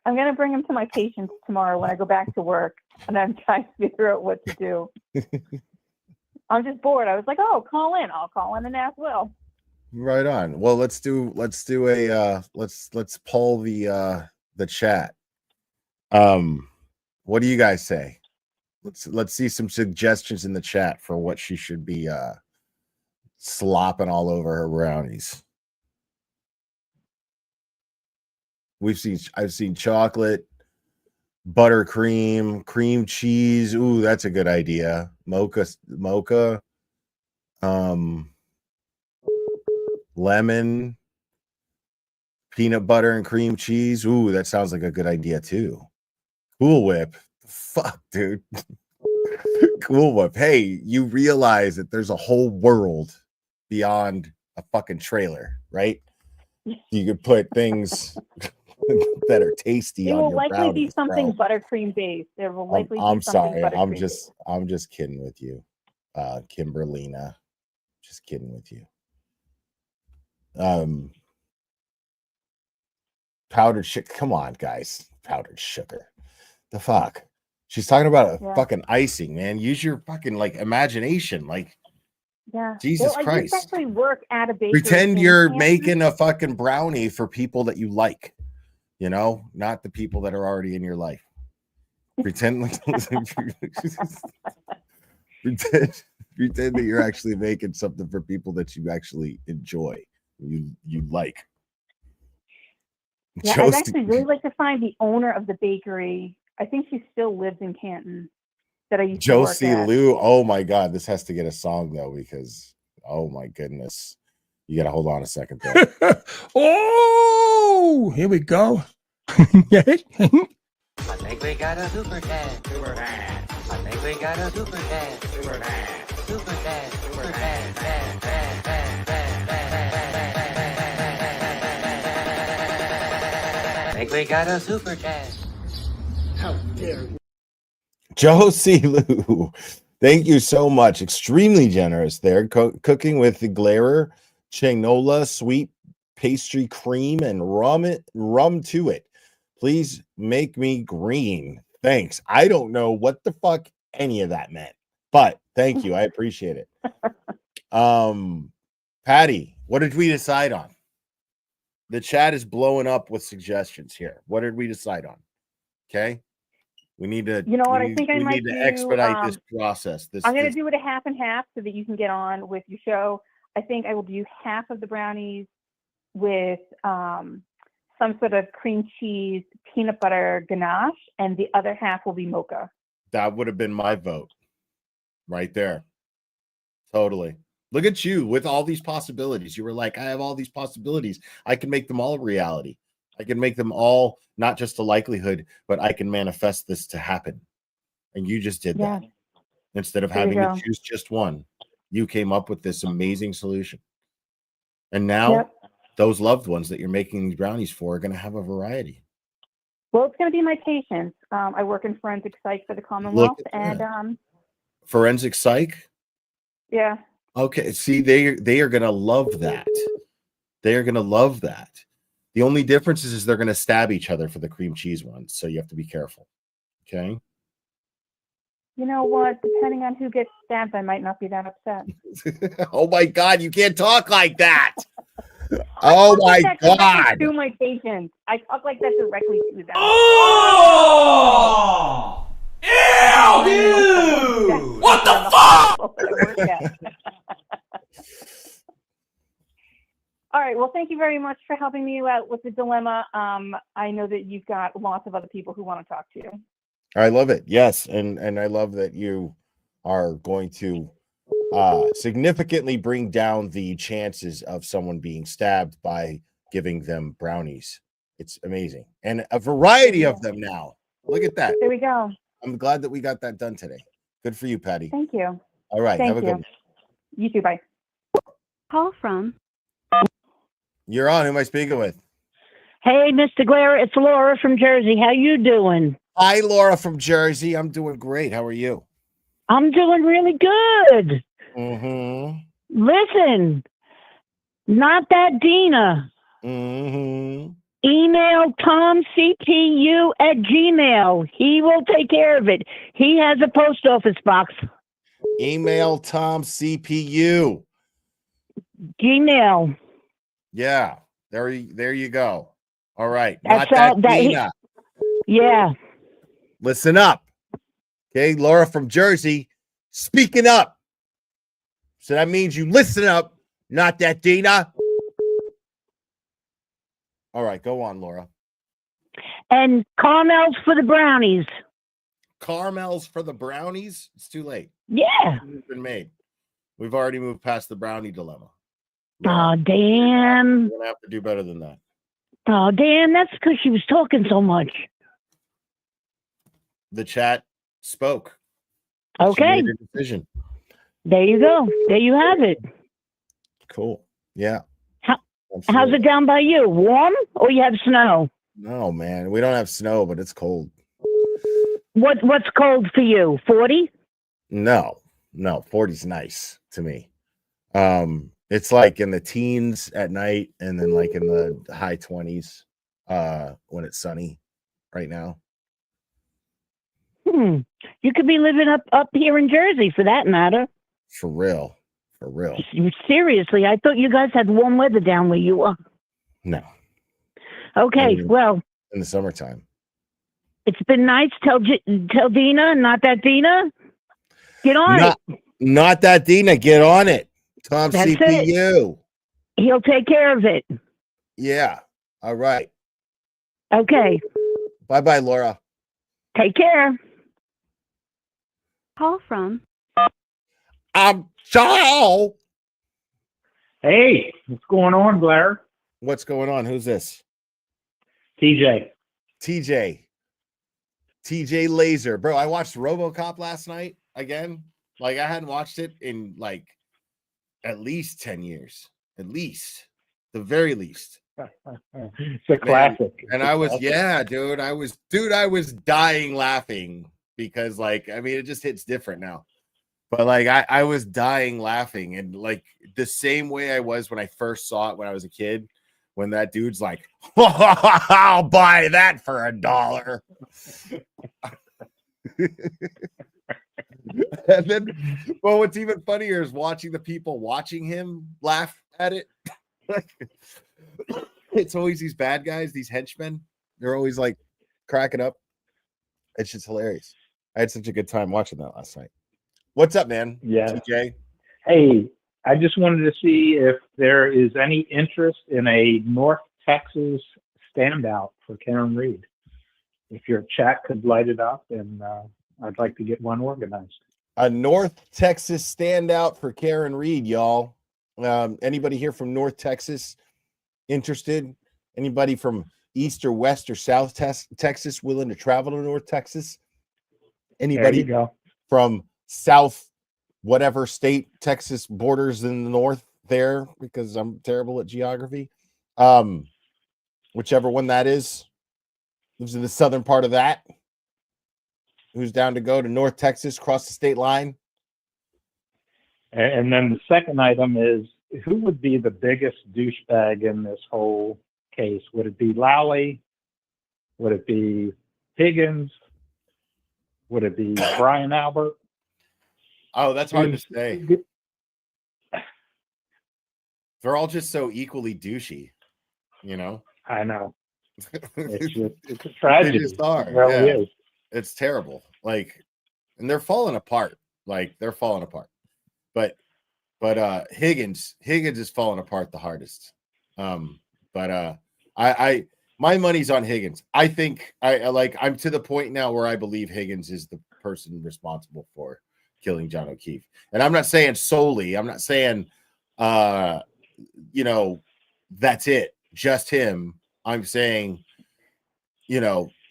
I'm going to bring them to my patients tomorrow when I go back to work, and I'm trying to figure out what to do. I'm just bored. I was like, oh, call in. I'll call in and ask Will.
Right on. Well, let's do a let's poll the chat. What do you guys say? Let's see some suggestions in the chat for what she should be slopping all over her brownies. I've seen chocolate, buttercream, cream cheese. Ooh, that's a good idea. Mocha, lemon, peanut butter and cream cheese. Ooh, that sounds like a good idea too. Cool Whip. Fuck, dude. Cool Whip. Hey, you realize that there's a whole world beyond a fucking trailer, right? You could put things that are tasty
It
on
will
your
likely
brownies,
be something
bro.
buttercream based. There will likely
I'm
be something
sorry.
buttercream
I'm just kidding with you, Kimberlina. Just kidding with you. Powdered sugar. Come on, guys. Powdered sugar. The fuck? She's talking about a fucking icing, man. Use your fucking like imagination. Like, Jesus
I
Christ.
used to actually work at a bakery.
Pretend
in
you're
Canton.
making a fucking brownie for people that you like, you know, not the people that are already in your life. Pretend like pretend that you're actually making something for people that you actually enjoy, you like.
Yeah, I'd actually really like to find the owner of the bakery. I think she still lives in Canton. That I used to work
Josie
at.
Lou. Oh my God, this has to get a song though, because oh my goodness, you gotta hold on a second there.
Oh, here we go.
I think we got a super dad. Super dad. I think we got a super dad. Super dad. Super dad. Super dad. Dad. Dad. Dad. Dad. Dad. I think we got a super dad.
How dare you?
Josie Lou, thank you so much. Extremely generous there. Cooking with the Glare, Chagnola, sweet pastry cream, and rum to it. Please make me green. Thanks. I don't know what the fuck any of that meant, but thank you. I appreciate it. Patty, what did we decide on? The chat is blowing up with suggestions here. What did we decide on? Okay. We need to.
You know what? I think I might
need to
do,
expedite this process.
I'm going to do it a half and half so that you can get on with your show. I think I will do half of the brownies with some sort of cream cheese, peanut butter ganache, and the other half will be mocha.
That would have been my vote, right there. Totally. Look at you with all these possibilities. You were like, I have all these possibilities. I can make them all a reality. I can make them all not just a likelihood, but I can manifest this to happen. And you just did that. Instead of having to choose just one, you came up with this amazing solution. And now those loved ones that you're making these brownies for are going to have a variety.
Well, it's going to be my patients. I work in forensic psych for the Commonwealth.
Forensic psych?
Yeah.
Okay. See, they are going to love that. They are going to love that. The only difference is they're going to stab each other for the cream cheese ones. So you have to be careful. Okay.
You know what? Depending on who gets stabbed, I might not be that upset.
Oh my God. You can't talk like that. Oh my God.
To my patients. I talk like that directly to them.
Oh! Ew, dude! What the fuck?
All right. Well, thank you very much for helping me out with the dilemma. I know that you've got lots of other people who want to talk to you.
I love it. Yes. And I love that you are going to significantly bring down the chances of someone being stabbed by giving them brownies. It's amazing. And a variety of them now. Look at that.
There we go.
I'm glad that we got that done today. Good for you, Patty.
Thank you.
All right. Have a good one.
You too. Bye.
Call from.
You're on. Who am I speaking with?
Hey, Mr. Glare, it's Laura from Jersey. How you doing?
Hi, Laura from Jersey. I'm doing great. How are you?
I'm doing really good.
Mm-hmm.
Listen, not that Dina.
Mm-hmm.
Email TomCPU@gmail. He will take care of it. He has a post office box.
Email Tom CPU.
Gmail.
Yeah, there you go. All right,
That's
not
all
that
that he,
Dina.
yeah.
Listen up. Okay, Laura from Jersey, speaking up. So that means you listen up, not that Dina. All right, go on, Laura.
And caramels for the brownies.
Caramels for the brownies? It's too late.
Yeah.
It's been made. We've already moved past the brownie dilemma.
Oh, damn.
We're gonna have to do better than that.
Oh, damn. That's because she was talking so much.
The chat spoke.
Okay.
She made a decision.
There you go. There you have it.
Cool. Yeah.
How's it down by you? Warm or you have snow?
No, man. We don't have snow, but it's cold.
What's cold for you? 40?
No, 40's nice to me. It's like in the teens at night and then like in the high 20s when it's sunny right now.
You could be living up here in Jersey for that matter.
For real.
Seriously, I thought you guys had warm weather down where you are.
No.
Okay,
I mean,
well,
in the summertime.
it's been nice. Tell Dina, not that Dina. Get on it.
Not that Dina. Get on it. Tom
That's
CPU.
He'll take care of it.
Yeah. All right.
Okay.
Bye-bye, Laura.
Take care.
Call from
Ciao.
Hey, what's going on, Blair?
What's going on? Who's this?
TJ.
TJ Laser. Bro, I watched RoboCop last night again. Like, I hadn't watched it in like at least 10 years. At least. The very least.
It's a classic.
And I was, yeah, dude. I was dying laughing because, like, I mean, it just hits different now. But like I was dying laughing, and like the same way I was when I first saw it when I was a kid, when that dude's like, I'll buy that for $1. And then, well, what's even funnier is watching the people watching him laugh at it. It's always these bad guys, these henchmen. They're always like cracking up. It's just hilarious. I had such a good time watching that last night. What's up, man?
Yeah.
TJ?
Hey, I just wanted to see if there is any interest in a North Texas standout for Karen Reed. If your chat could light it up, and I'd like to get one organized.
A North Texas standout for Karen Reed, y'all. Anybody here from North Texas interested? Anybody from East or West or South Texas willing to travel to North Texas? Anybody from South, whatever state Texas borders in the north there, because I'm terrible at geography. Whichever one that is, lives in the southern part of that. Who's down to go to North Texas, cross the state line?
And then the second item is, who would be the biggest douchebag in this whole case? Would it be Lowley? Would it be Higgins? Would it be Brian Albert?
Oh, that's hard to say. They're all just so equally douchey, you know?
I know. It's a tragedy.
They just are.
It really is.
It's terrible. Like, and they're falling apart. Like, they're falling apart. But Higgins is falling apart the hardest. My money's on Higgins. I think I'm to the point now where I believe Higgins is the person responsible for killing John O'Keefe. And I'm not saying solely, I'm not saying that's it, just him. I'm saying,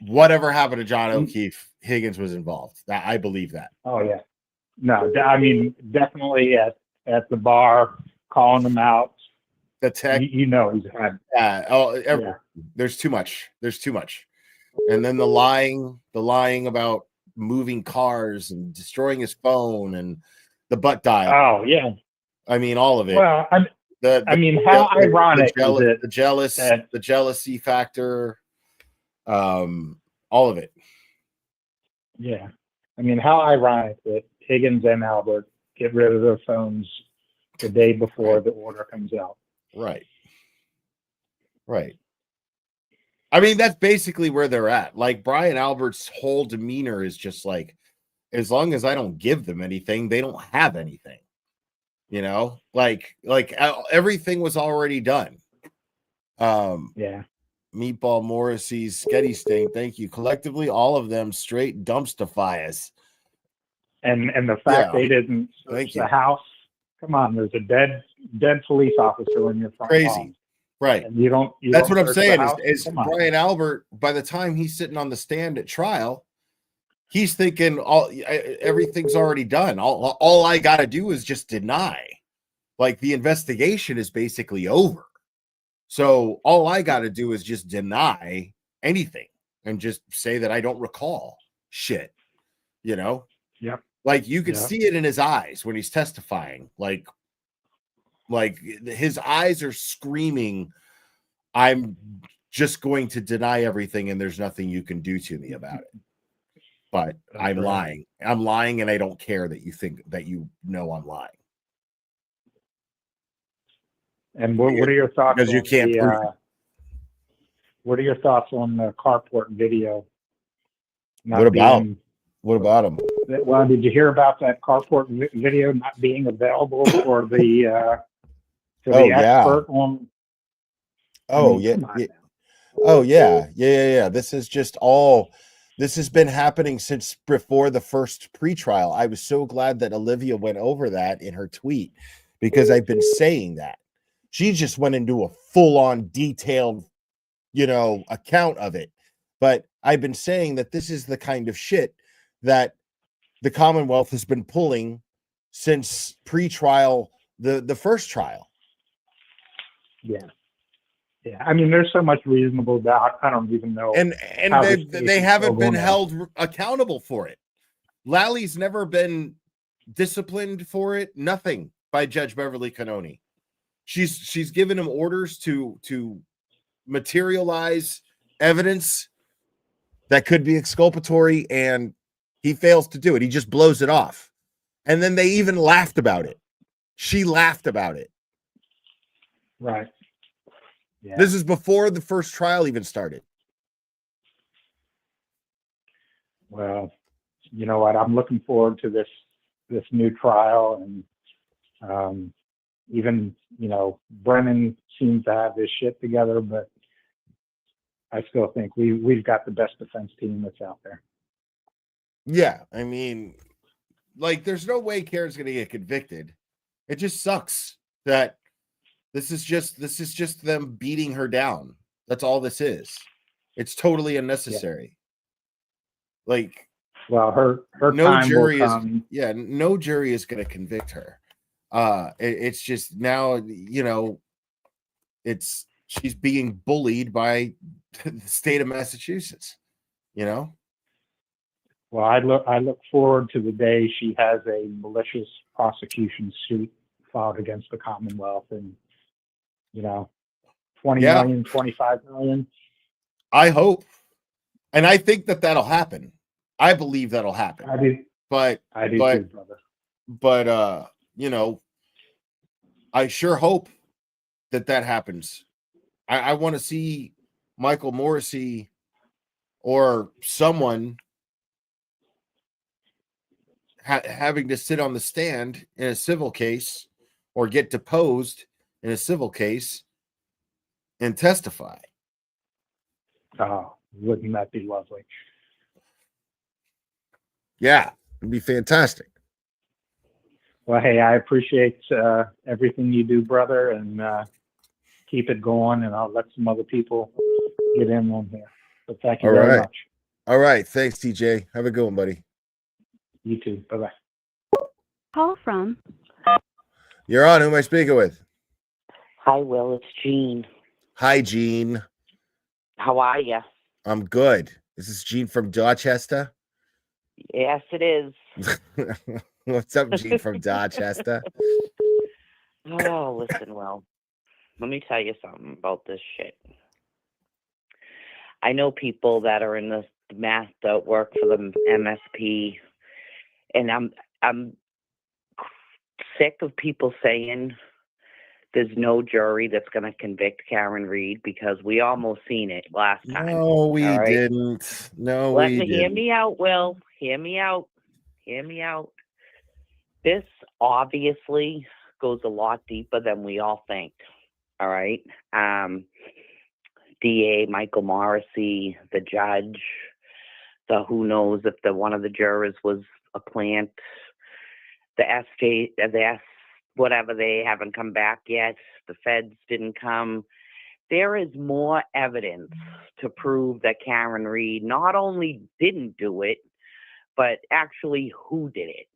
whatever happened to John O'Keefe, Higgins was involved. I believe that.
Oh yeah. No, I mean, definitely at the bar, calling him out.
The tech,
he's had.
There's too much. And then the lying about moving cars and destroying his phone, and the butt dial.
Oh yeah.
I mean, all of it.
Well,
The
how ironic is it
the jealousy factor, all of it.
Yeah. I mean, how ironic that Higgins and Albert get rid of their phones the day before the order comes out.
Right. I mean, that's basically where they're at. Like, Brian Albert's whole demeanor is just like, as long as I don't give them anything, they don't have anything. You know, like everything was already done.
Yeah.
Meatball Morrissey's Sketty Stain, thank you. Collectively, all of them straight dumpsterify us.
And the fact they didn't search the house. Come on, there's a dead police officer in your front lawn.
Right.
And you don't
That's what I'm
search
saying
the
is
house?
Brian Albert, by the time he's sitting on the stand at trial, he's thinking everything's already done. All I got to do is just deny. Like, the investigation is basically over. So all I got to do is just deny anything and just say that I don't recall shit, you know?
Yep.
Like, you could see it in his eyes when he's testifying. Like his eyes are screaming, I'm just going to deny everything and there's nothing you can do to me about it. But I'm lying. I'm lying, and I don't care that you think that I'm lying.
And what are your thoughts?
Because you can't prove it.
What are your thoughts on the carport video?
What about him?
Well, did you hear about that carport video not being available for the expert on?
Yeah. This is just all. This has been happening since before the first pretrial. I was so glad that Olivia went over that in her tweet, because I've been saying that. She just went into a full-on detailed, account of it. But I've been saying that this is the kind of shit that the Commonwealth has been pulling since pre-trial, the first trial.
Yeah. I mean, there's so much reasonable doubt. I don't even know.
And they haven't been held accountable for it. Lally's never been disciplined for it. Nothing by Judge Beverly Cannoni. She's given him orders to materialize evidence that could be exculpatory, and he fails to do it. He just blows it off. And then they even laughed about it. She laughed about it.
Right. Yeah.
This is before the first trial even started.
Well, you know what? I'm looking forward to this new trial, and even Brennan seems to have his shit together, but I still think we've got the best defense team that's out there.
Yeah, I mean, like, there's no way Karen's going to get convicted. It just sucks that this is just them beating her down. That's all this is. It's totally unnecessary. Yeah. Like,
well, her
no
time
jury
will come.
No jury is going to convict her. It's just now, she's being bullied by the state of Massachusetts.
Well, I look forward to the day she has a malicious prosecution suit filed against the Commonwealth, and 20 million, 25 million.
I hope. And I think that'll happen. I believe that'll happen.
I do.
But
I do too, brother.
But I sure hope that happens. I want to see Michael Morrissey or someone having to sit on the stand in a civil case or get deposed in a civil case and testify.
Oh, wouldn't that be lovely?
Yeah, it'd be fantastic.
Well, hey, I appreciate everything you do, brother, and keep it going, and I'll let some other people get in on here. But thank you very much.
All right. Thanks, TJ. Have a good one, buddy.
You too. Bye-bye.
Call from.
You're on. Who am I speaking with?
Hi, Will. It's Jean.
Hi, Jean.
How are you?
I'm good. Is this Jean from Dorchester?
Yes, it is.
What's up, Gene from Dorchester?
Oh, listen, well, let me tell you something about this shit. I know people that are in the math that work for the MSP, and I'm sick of people saying there's no jury that's going to convict Karen Reed, because we almost seen it last time.
No, we
all right?
didn't. No,
Let
we
me
didn't.
hear me out, Will. Hear me out. Hear me out. This obviously goes a lot deeper than we all think. All right. DA Michael Morrissey, the judge, the who knows if the one of the jurors was a plant, the whatever, they haven't come back yet. The feds didn't come. There is more evidence to prove that Karen Reed not only didn't do it, but actually who did it.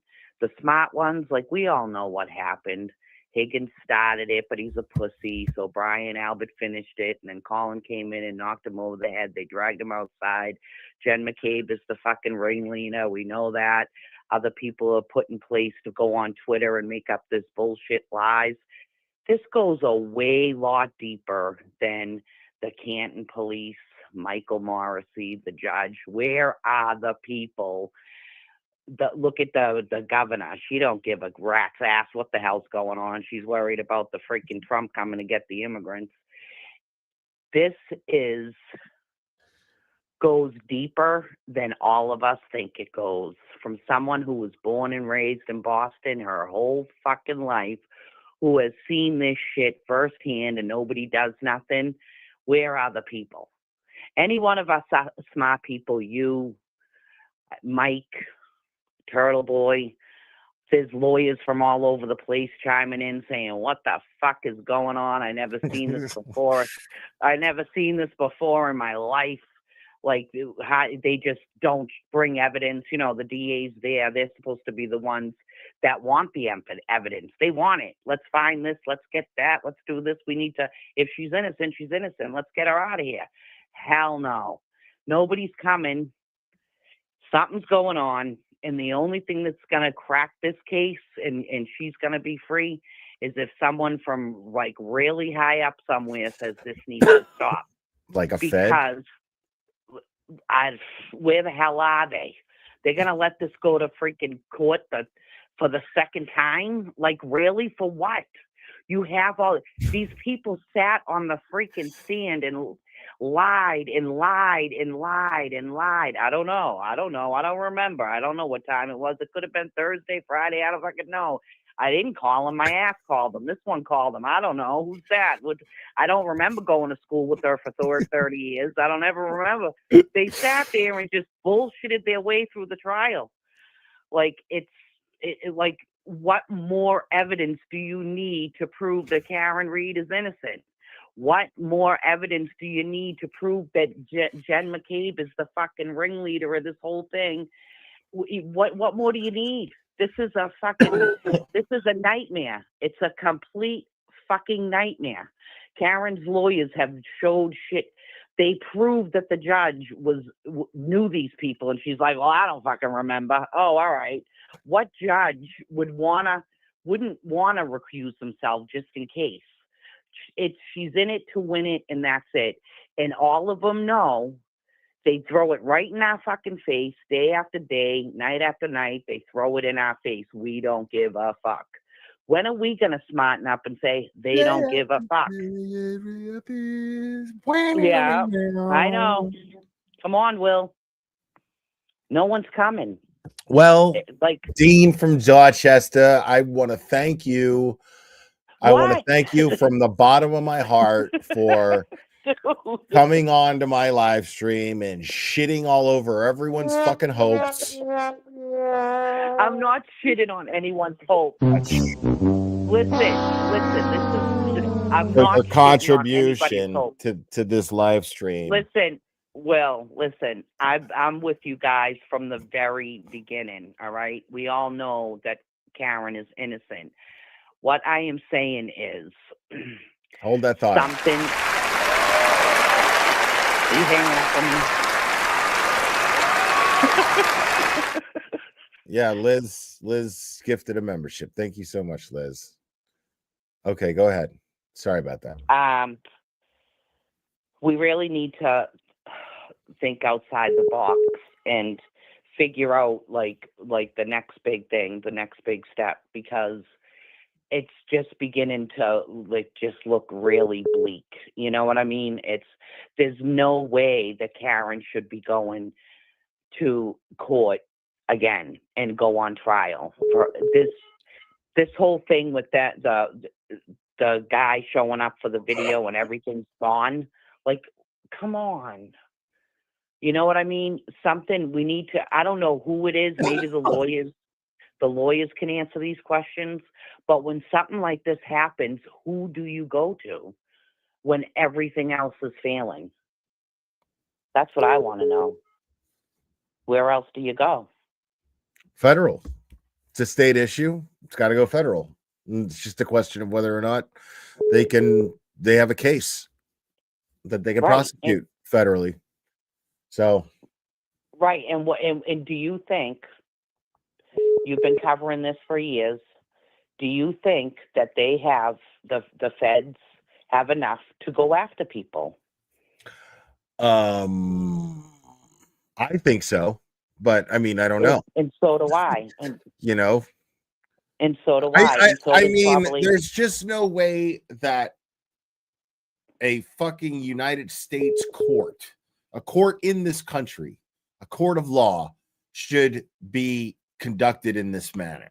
The smart ones, like, we all know what happened. Higgins started it, but he's a pussy. So Brian Albert finished it, and then Colin came in and knocked him over the head. They dragged him outside. Jen McCabe is the fucking ringleader. We know that. Other people are put in place to go on Twitter and make up this bullshit lies. This goes a way lot deeper than the Canton police, Michael Morrissey, the judge. Where are the people? Look at the governor. She don't give a rat's ass what the hell's going on. She's worried about the freaking Trump coming to get the immigrants. This goes deeper than all of us think it goes. From someone who was born and raised in Boston her whole fucking life, who has seen this shit firsthand and nobody does nothing. Where are the people? Any one of us smart people, you, Mike, Turtle Boy, there's lawyers from all over the place chiming in saying, what the fuck is going on? I never seen this before. I never seen this before in my life. Like, how, they just don't bring evidence. You know, the DA's there. They're supposed to be the ones that want the evidence. They want it. Let's find this. Let's get that. Let's do this. We need to, if she's innocent, she's innocent. Let's get her out of here. Hell no. Nobody's coming. Something's going on. And the only thing that's going to crack this case and she's going to be free is if someone from, like, really high up somewhere says this needs to stop.
Like a
because
Fed?
Where the hell are they? They're going to let this go to freaking court for the second time? Like, really? For what? You have all these people sat on the freaking stand and lied and lied and lied and lied. I don't know. I don't remember. I don't know what time it was. It could have been Thursday, Friday. I don't fucking know. I didn't call him. My ass called him. This one called him. I don't know. Who's that? I don't remember going to school with her for 30 years. I don't ever remember. They sat there and just bullshitted their way through the trial. Like, like, what more evidence do you need to prove that Karen Reed is innocent? What more evidence do you need to prove that Jen McCabe is the fucking ringleader of this whole thing? What more do you need? This is a nightmare. It's a complete fucking nightmare. Karen's lawyers have showed shit. They proved that the judge knew these people, and she's like, well, I don't fucking remember. Oh, all right. What judge wouldn't wanna recuse himself just in case? She's in it to win it, and that's it. And all of them know. They throw it right in our fucking face, day after day, night after night. They throw it in our face. We don't give a fuck. When are we going to smarten up and say they don't give a fuck? Yeah, I know. Come on, Will. No one's coming.
Well, Dean from Dorchester, I want to thank you. I want to thank you from the bottom of my heart for coming on to my live stream and shitting all over everyone's fucking hopes.
I'm not shitting on anyone's hopes. Listen, I'm not
the contribution to this live stream.
Listen, I'm with you guys from the very beginning, all right? We all know that Karen is innocent. What I am saying is...
Hold that thought.
Something... Are you hanging up on me?
Yeah, Liz gifted a membership. Thank you so much, Liz. Okay, go ahead. Sorry about that.
We really need to think outside the box and figure out like the next big thing, the next big step, because it's just beginning to like just look really bleak. You know what I mean? There's no way that Karen should be going to court again and go on trial for this whole thing with that the guy showing up for the video and everything's gone. Like, come on. You know what I mean? Something we need to, I don't know who it is, maybe the lawyers can answer these questions, but when something like this happens, who do you go to when everything else is failing? That's what I want to know. Where else do you go?
Federal. It's a state issue. It's got to go federal. And it's just a question of whether or not they have a case that they can prosecute federally. So
right, and do you think, you've been covering this for years, do you think that they have the feds have enough to go after people?
I think so, but I mean, I don't know.
And so do I. And
you know,
and so do I.
I mean, there's just no way that a fucking United States court, a court in this country, a court of law, should be conducted in this manner.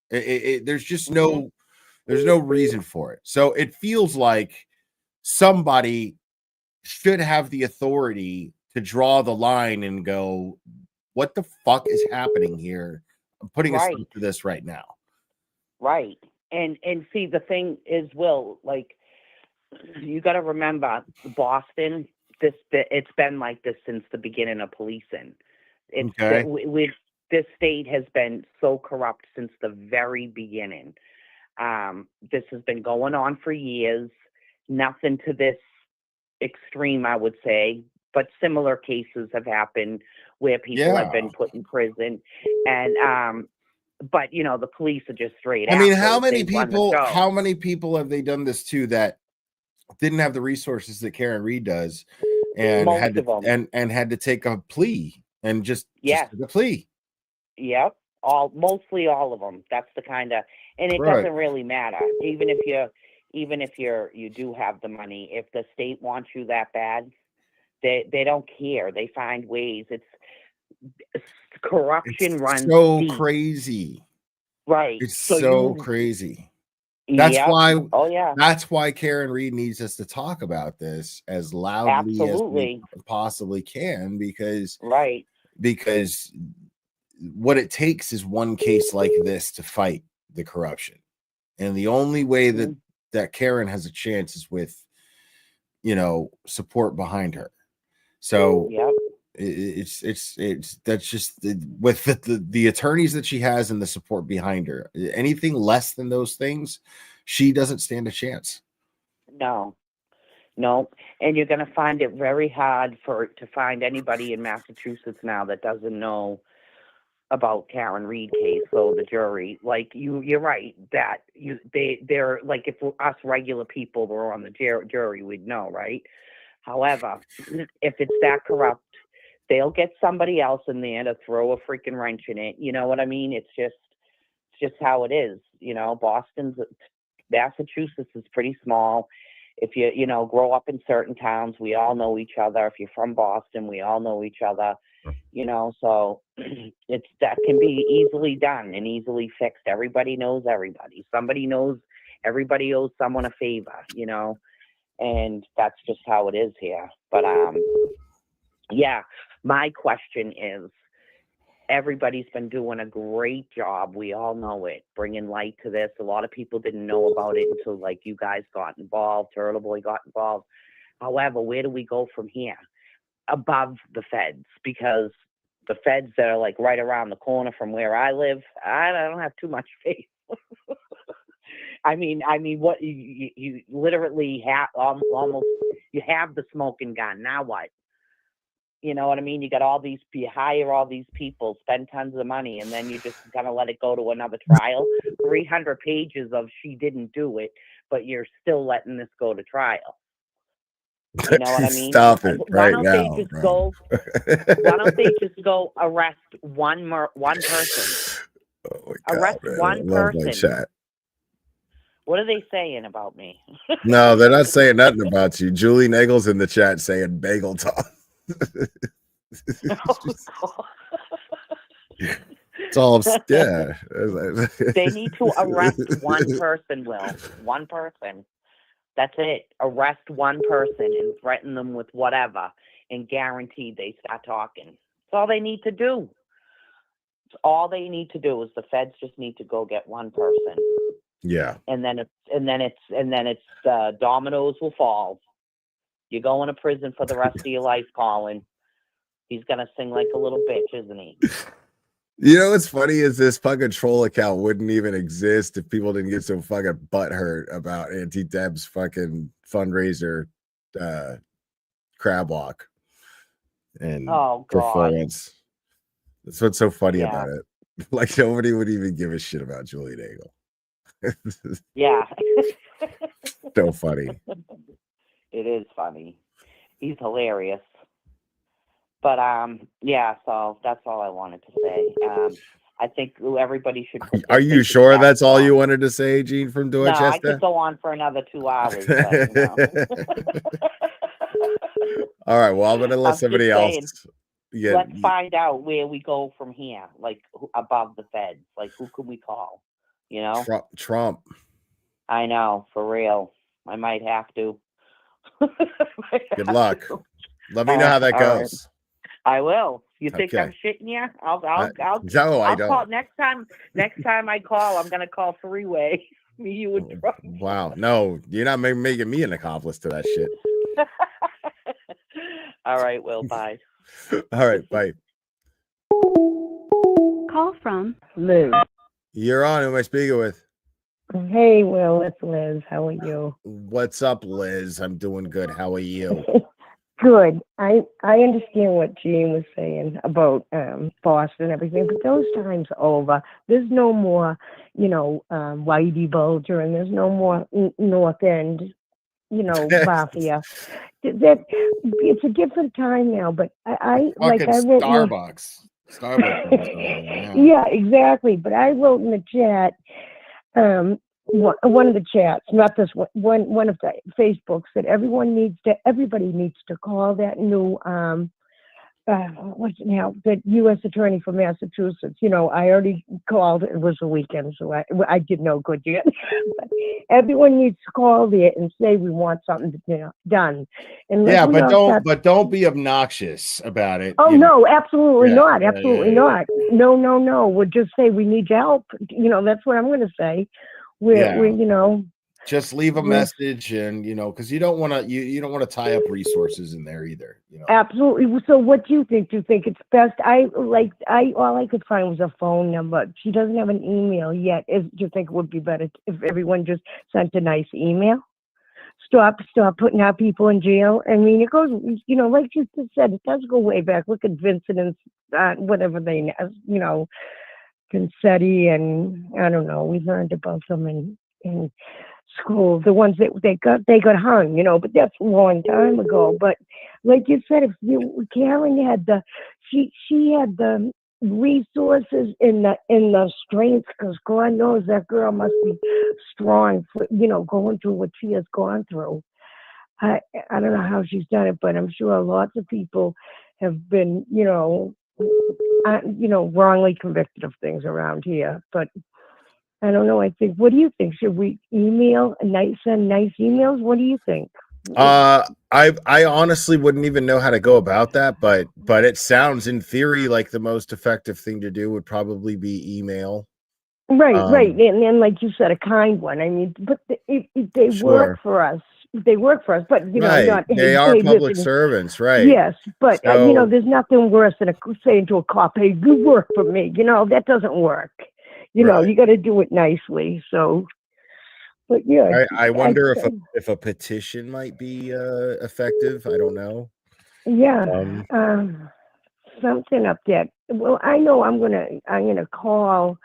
There's just there's no reason for it. So it feels like somebody should have the authority to draw the line and go, what the fuck is happening here? I'm putting a stop to this right now.
Right. And see, the thing is, Will, like, you got to remember, Boston, it's been like this since the beginning of policing. This state has been so corrupt since the very beginning. This has been going on for years. Nothing to this extreme, I would say, but similar cases have happened where people have been put in prison. And but you know, the police are just straight.
I mean, how many people have they done this to that didn't have the resources that Karen Reed does, and had to take a plea and just the plea?
Yep, mostly all of them. That's the kind of, and it doesn't really matter. Even if you do have the money, if the state wants you that bad, they don't care. They find ways. It's corruption runs
so
deep.
Crazy.
Right.
It's so crazy. That's why. Oh yeah. That's why Karen Reed needs us to talk about this as loudly as we possibly can, because what it takes is one case like this to fight the corruption, and the only way that Karen has a chance is with, support behind her. So it's that's just with the attorneys that she has and the support behind her. Anything less than those things, she doesn't stand a chance.
No, and you're going to find it very hard to find anybody in Massachusetts now that doesn't know about Karen Reed case. So the jury, like you're right that they're like, if us regular people were on the jury, we'd know, right? However, if it's that corrupt, they'll get somebody else in there to throw a freaking wrench in it. You know what I mean? It's just how it is. Massachusetts is pretty small. If you grow up in certain towns, we all know each other. If you're from Boston, we all know each other. So that can be easily done and easily fixed. Everybody knows everybody. Somebody knows everybody owes someone a favor, and that's just how it is here. But my question is, everybody's been doing a great job. We all know it, bringing light to this. A lot of people didn't know about it until like you guys got involved. Turtle Boy got involved. However, where do we go from here? Above the feds, because the feds that are like right around the corner from where I live, I don't have too much faith. I mean, what you literally have almost, you have the smoking gun. Now what? You know what I mean? You hire all these people, spend tons of money, and then you just gonna let it go to another trial. 300 pages of she didn't do it, but you're still letting this go to trial. You know what I mean?
Stop it
Why
right
don't
now,
they just
bro.
Why don't they just go arrest one person?
Oh my God,
Arrest
man.
one
I love my
person.
chat.
What are they saying about me?
No, they're not saying nothing about you. Julie Nagel's in the chat saying bagel talk. It's all, yeah.
They need to arrest one person, Will. One person. That's it. Arrest one person and threaten them with whatever and guarantee they start talking. That's all they need to do. All they need to do is the feds just need to go get one person.
Yeah.
And then it's dominoes will fall. You're going to prison for the rest of your life, Colin. He's gonna sing like a little bitch, isn't he?
You know what's funny is this fucking troll account wouldn't even exist if people didn't get so fucking butthurt about Auntie Deb's fucking fundraiser crab walk and performance. That's what's so funny about it. Like nobody would even give a shit about Julie Nagel.
Yeah.
So funny.
It is funny. He's hilarious. But yeah, so that's all I wanted to say. I think everybody should.
Are you sure that's all you wanted to say, Gene from Dorchester?
No, I could go on for another 2 hours. But, you know.
All right. Well, I'm gonna let somebody else. Yeah.
Let's find out where we go from here, like above the feds. Like, who can we call? You know,
Trump.
I know, for real. I might have to.
Good luck. Let me know how that goes.
Right. I will. You think I'm shitting you? I'll
no, I don't.
Call next time I call, I'm gonna call three-way. Me, you, and Trump.
Wow. No, you're not making me an accomplice to that shit.
All right, Will. Bye.
All right, bye.
Call from
Liz.
You're on. Who am I speaking with?
Hey, Will, it's Liz. How are you?
What's up, Liz? I'm doing good. How are you?
Good. I understand what Gene was saying about Boston and everything, but those times are over. There's no more, Whitey Bulger, and there's no more North End, mafia. That it's a different time now. But I wrote
Starbucks.
Yeah, exactly. But I wrote in the chat. One of the chats, not this one of the Facebooks, that everybody needs to call that new what's it now, the U.S. Attorney for Massachusetts. I already called. It was the weekend, so I did no good yet. But everyone needs to call there and say we want something done. And
yeah, but don't be obnoxious about it.
Oh no, absolutely not. Absolutely not. No. We'll just say we need your help. That's what I'm going to say. We're
just leave a message, and because you don't want to you don't want to tie up resources in there either.
Absolutely. So what do you think? Do you think it's best? All I could find was a phone number. She doesn't have an email yet. Do you think it would be better if everyone just sent a nice email? Stop putting our people in jail. I mean, it goes, like you just said, it does go way back. Look at Vincent and whatever they, Confetti, and I don't know. We learned about them in school. The ones that they got hung, but that's a long time ago. But like you said, Karen had she had the resources in the strength, because God knows that girl must be strong for going through what she has gone through. I don't know how she's done it, but I'm sure lots of people have been wrongly convicted of things around here. But I don't know. I think, what do you think? Should we send nice emails? What do you think?
I honestly wouldn't even know how to go about that, but it sounds in theory like the most effective thing to do would probably be email.
Right. And like you said, a kind one. I mean, but they work for us. They work for us, but
they are public servants, right?
Yes, but there's nothing worse than saying to a cop, "Hey, you work for me." That doesn't work. You got to do it nicely. So, but yeah,
I wonder if a petition might be effective. I don't know.
Yeah.
Um,
Something up there. Well, I know I'm gonna call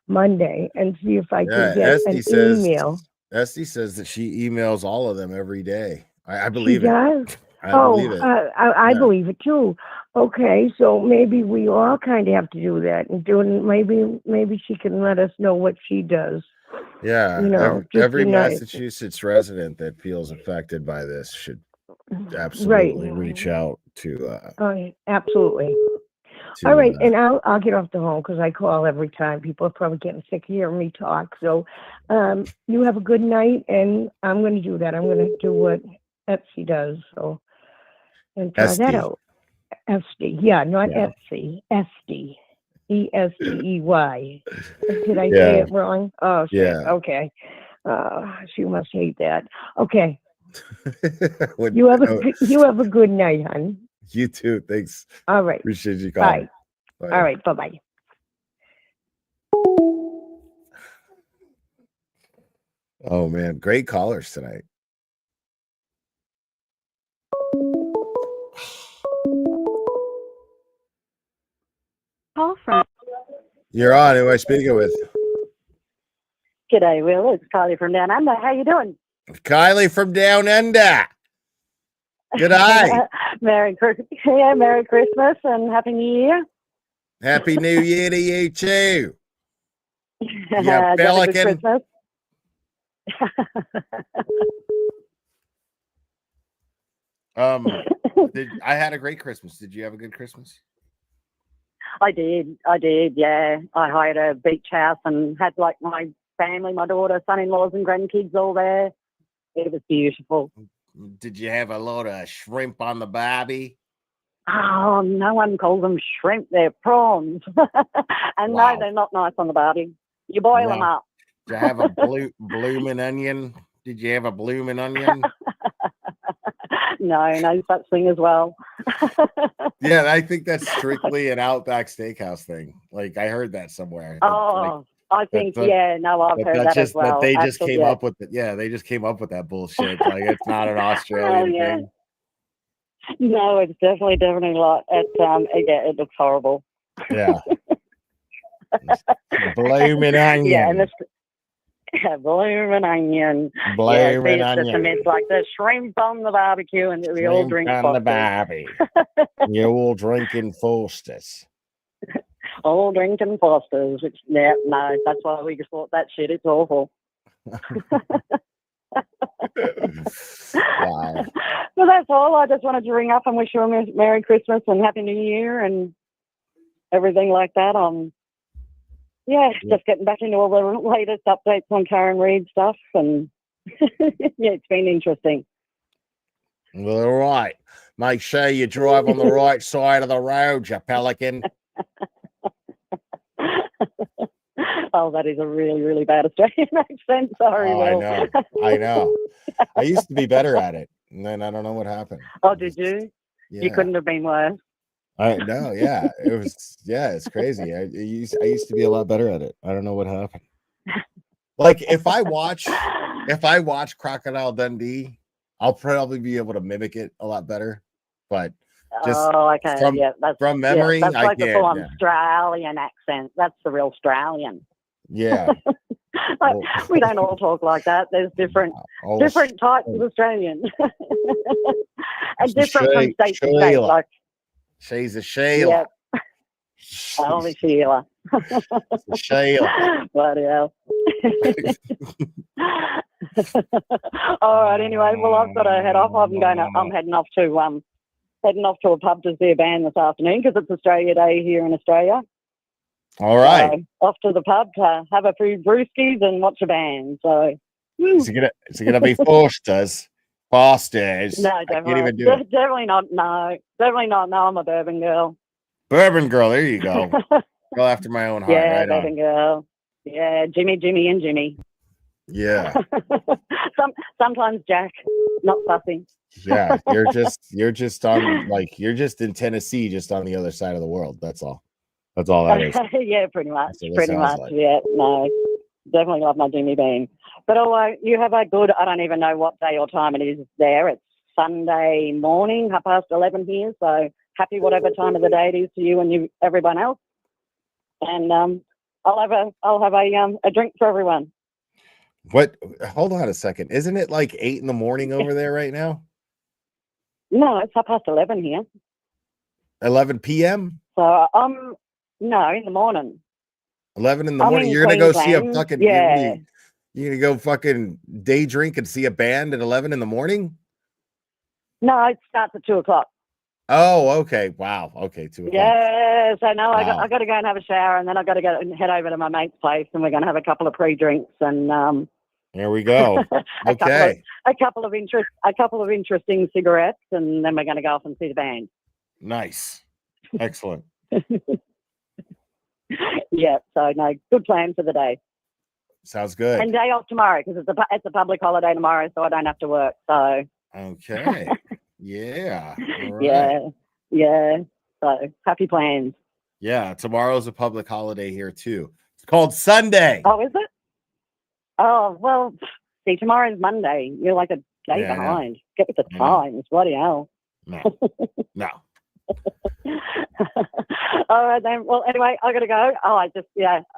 Monday and see if I can
yeah,
get an email.
Esty says that she emails all of them every day. I
She
believe it.
does?
I
Oh,
believe it.
I
Yeah.
believe it too. Okay, so maybe we all kind of have to do that and maybe she can let us know what she does.
Yeah.
You know, just
Every
a night.
Massachusetts resident that feels affected by this should
Right.
absolutely reach out to
Oh, absolutely. All
to
right, and I'll get off the phone because I call every time. People are probably getting sick of hearing me talk. So, you have a good night, and I'm going to do that. I'm going to do what Etsy does. So, and try that
Esty.
out. Etsy, yeah, not
Yeah.
Etsy. Etsy, Estey. Did I say
Yeah.
it wrong? Oh shit.
Yeah.
Okay. She must hate that. Okay.
When-
You have
oh,
a good night, hon.
you too. Thanks.
All right.
Appreciate you calling.
Bye.
Bye.
All right. Bye bye.
Oh man, great callers tonight.
Call from.
You're on. Who am I speaking with?
G'day, Will. It's Kylie from Down Under. How you doing?
Kylie from Down Under. Good eye.
Merry Christmas and Happy New Year.
Happy New Year to you too.
Did you
Yeah,
have a good
pelican.
Christmas?
I had a great Christmas. Did you have a good Christmas?
I did. Yeah, I hired a beach house and had like my family, my daughter, son-in-laws, and grandkids all there. It was beautiful.
Did you have a lot of shrimp on the barbie?
Oh, no one calls them shrimp. They're prawns. And
Wow.
no, they're not nice on the barbie. You boil them
No.
up.
Did you have a blooming onion? Did you have a blooming onion?
No such thing as well.
Yeah, I think that's strictly an Outback Steakhouse thing. Like I heard that somewhere.
Oh, I think,
I've
heard that as well.
That they just
Absolutely,
came
yeah.
up with it. Yeah, they just came up with that bullshit. Like it's not an Australian
yeah.
thing.
No, it's definitely not. It looks horrible.
Yeah. Blooming onion.
Yeah, and blooming onion.
Blooming
it's just a
onion.
mess like the shrimp on the barbecue, and we all drink
on the
Fosters.
barbie. You're all drinking Fosters.
All drinking Fosters. Which, no, that's why we just thought that shit. It's awful.
Wow.
Well, that's all. I just wanted to ring up and wish you a Merry Christmas and Happy New Year and everything like that. Just getting back into all the latest updates on Karen Reid stuff, and it's been interesting.
Well, all right. Make sure you drive on the right side of the road, you pelican.
Oh, that is a really, really bad Australian accent. Sorry, Will.
I know. I used to be better at it, and then I don't know what happened.
Oh, did you?
Yeah.
You couldn't have been worse.
I know. Yeah, it was. Yeah, it's crazy. I used to be a lot better at it. I don't know what happened. Like if I watch Crocodile Dundee, I'll probably be able to mimic it a lot better. But just from memory,
that's like the full
yeah.
Australian accent. That's the real Australian.
Yeah.
We don't all talk like that. There's different types of Australian, and different from state to state. Like
she's a Sheila.
Yeah. Only Sheila.
Sheila.
Bloody hell. All right. Anyway, well, I've got to head off. I'm heading off to a pub to see a band this afternoon because it's Australia Day here in Australia.
All right.
So, off to the pub to have a few brewskis and watch a band. So
is it gonna be Fosters? Fosters.
No,
I can't even do it.
Definitely not. No, definitely not. No, I'm a bourbon girl.
Bourbon girl. There you go. Girl after my own heart.
Yeah,
right
bourbon girl. Yeah, Jimmy.
Yeah.
Sometimes Jack, not fussy.
Yeah, you're just in Tennessee, just on the other side of the world. That's all that is.
Yeah, pretty much.
Like.
Yeah, no, definitely love my Jimmy Bean. But you have a good, I don't even know what day or time it is there. It's Sunday morning, 11:30 here. So happy whatever time of the day it is to you and everyone else. And I'll have a drink for everyone.
What? Hold on a second. Isn't it like 8 in the morning over there right now?
No, it's 11:30 here.
11 p.m.
So no, in the morning.
11 in the
I'm
morning.
in
You're gonna go see a
Queensland.
fucking
Yeah.
you're gonna go fucking day drink and see a band at 11 in the morning?
No, it starts at 2:00.
Oh, okay. Wow. Okay, 2 o'clock.
Yes, I know.
Wow.
I got to go and have a shower, and then I got to go and head over to my mate's place, and we're going to have a couple of pre-drinks and
There we go. Okay.
a couple of interesting cigarettes, and then we're going to go off and see the band.
Nice. Excellent.
Yeah. So no, good plan for the day.
Sounds good.
And day off tomorrow because it's a public holiday tomorrow, so I don't have to work. So.
Okay. Yeah. All right.
Yeah. Yeah. So happy plans.
Yeah. Tomorrow's a public holiday here too. It's called Sunday.
Oh, is it? Oh, well, see, tomorrow's Monday. You're like a day
Yeah, I know.
behind. Get with the
I know.
times. Bloody hell.
No. No.
All right, then. Well, anyway, I got to go.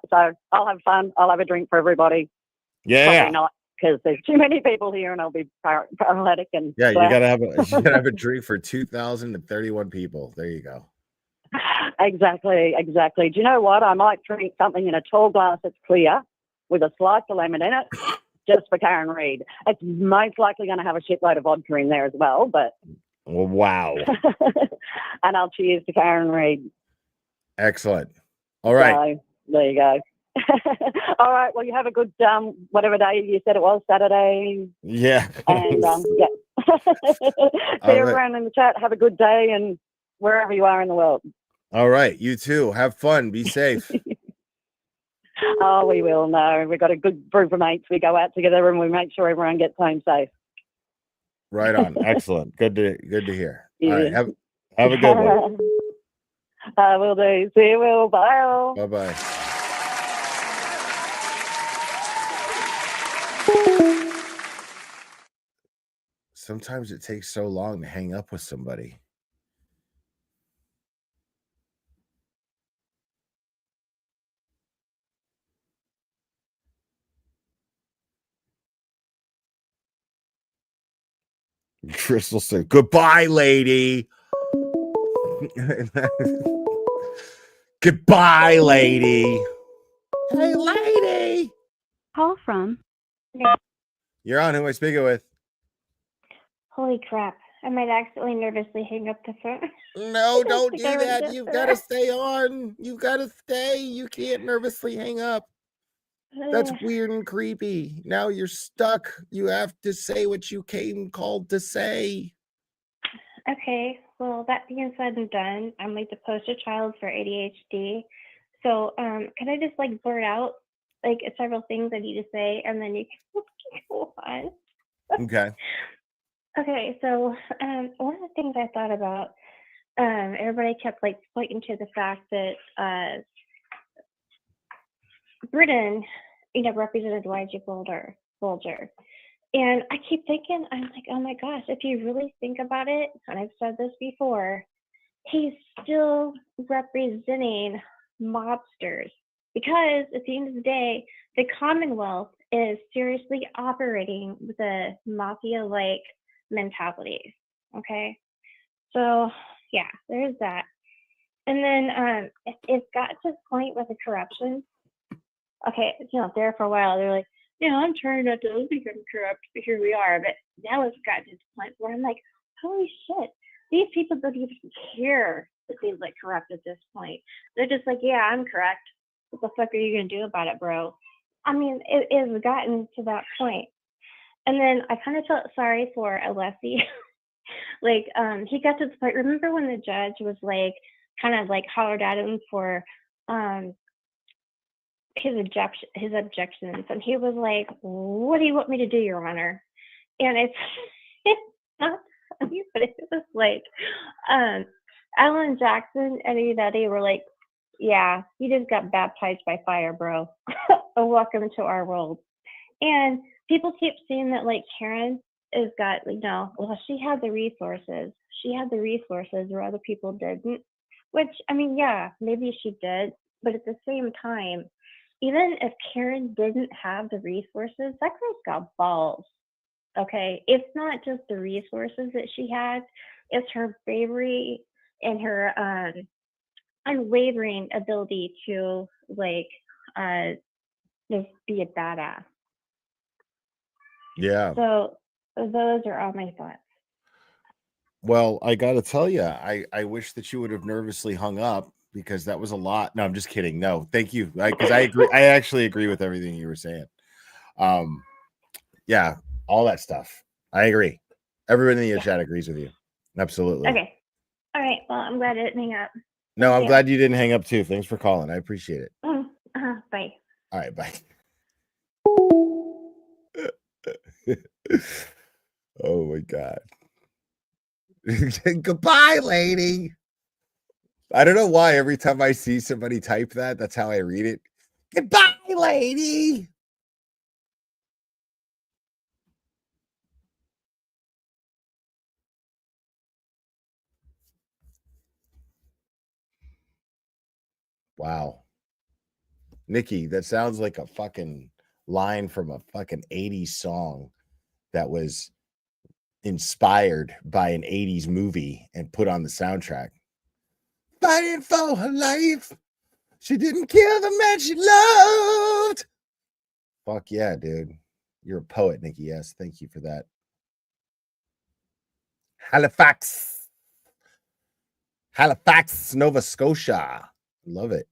So I'll have fun. I'll have a drink for everybody.
Yeah.
Probably not because there's too many people here and I'll be paralytic. And
Yeah, you gotta have a drink for 2,031 people. There you go.
Exactly. Do you know what? I might drink something in a tall glass that's clear with a slice of lemon in it, just for Karen Reid. It's most likely going to have a shitload of vodka in there as well, but.
Well, wow.
And I'll cheers to Karen Reid.
Excellent. All right.
So, there you go. All right. Well, you have a good whatever day you said it was, Saturday.
Yeah.
And yeah. See everyone in the chat. Have a good day and wherever you are in the world.
All right. You too. Have fun. Be safe.
Oh, we will. No, we've got a good group of mates. We go out together and we make sure everyone gets home safe.
Right on. Excellent. Good to hear.
Yeah.
All right. Have a good one.
Will do. See you, Will. Bye.
Bye-bye. Sometimes it takes so long to hang up with somebody. Crystal said, "Goodbye, lady." Goodbye, lady. Hey, lady.
Call from.
You're on. Who am I speaking with?
Holy crap. I might accidentally nervously hang up the phone.
No, don't do
think I
that.
would
You've
get
got to
there.
stay on. You've got to stay. You can't nervously hang up. That's weird and creepy. Now you're stuck. You have to say what you came called to say.
Okay, well, that being said and done, I'm like the poster child for ADHD. So, can I just like blurt out like several things I need to say and then you can go on?
Okay.
Okay, so one of the things I thought about, everybody kept like pointing to the fact that Britain, represented YG Bulger. And I keep thinking, I'm like, oh my gosh, if you really think about it, and I've said this before, he's still representing mobsters because at the end of the day, the Commonwealth is seriously operating with a mafia-like mentality. Okay, so yeah, there's that. And then it's got to the point with the corruption. Okay, there for a while, they're like, I'm trying not to become corrupt, but here we are. But now it's gotten to the point where I'm like, holy shit, these people don't even care that they look corrupt at this point. They're just like, yeah, I'm correct. What the fuck are you going to do about it, bro? I mean, it has gotten to that point. And then I kind of felt sorry for Alessi. Like, he got to the point, remember when the judge was like, kind of like hollered at him for his objections, and he was like, what do you want me to do, Your Honor? And it's not funny, but it was like Alan Jackson and Eddie were like, yeah, you just got baptized by fire, bro. Welcome to our world. And people keep saying that like Karen has got, well, she had the resources. She had the resources where other people didn't, which, I mean, yeah, maybe she did. But at the same time, even if Karen didn't have the resources, that girl's got balls. Okay. It's not just the resources that she has, it's her bravery and her unwavering ability to just be a badass.
Yeah.
So those are all my thoughts.
Well, I got to tell you, I wish that you would have nervously hung up because that was a lot. No, I'm just kidding. No, thank you. Because I agree. I actually agree with everything you were saying. Yeah, all that stuff. I agree. Everyone in the chat agrees with you. Absolutely.
Okay. All right. Well, I'm glad I didn't hang up.
No, I'm
you.
glad you didn't hang up too. Thanks for calling. I appreciate it.
Bye.
All right, bye. Oh my God. Goodbye, lady. I don't know why every time I see somebody type that, that's how I read it. Goodbye, lady. Wow. Nikki, that sounds like a fucking line from a fucking 80s song that was inspired by an 80s movie and put on the soundtrack. Fighting for her life. She didn't kill the man she loved. Fuck yeah, dude. You're a poet, Nikki. Yes, thank you for that. Halifax, Nova Scotia. Love it.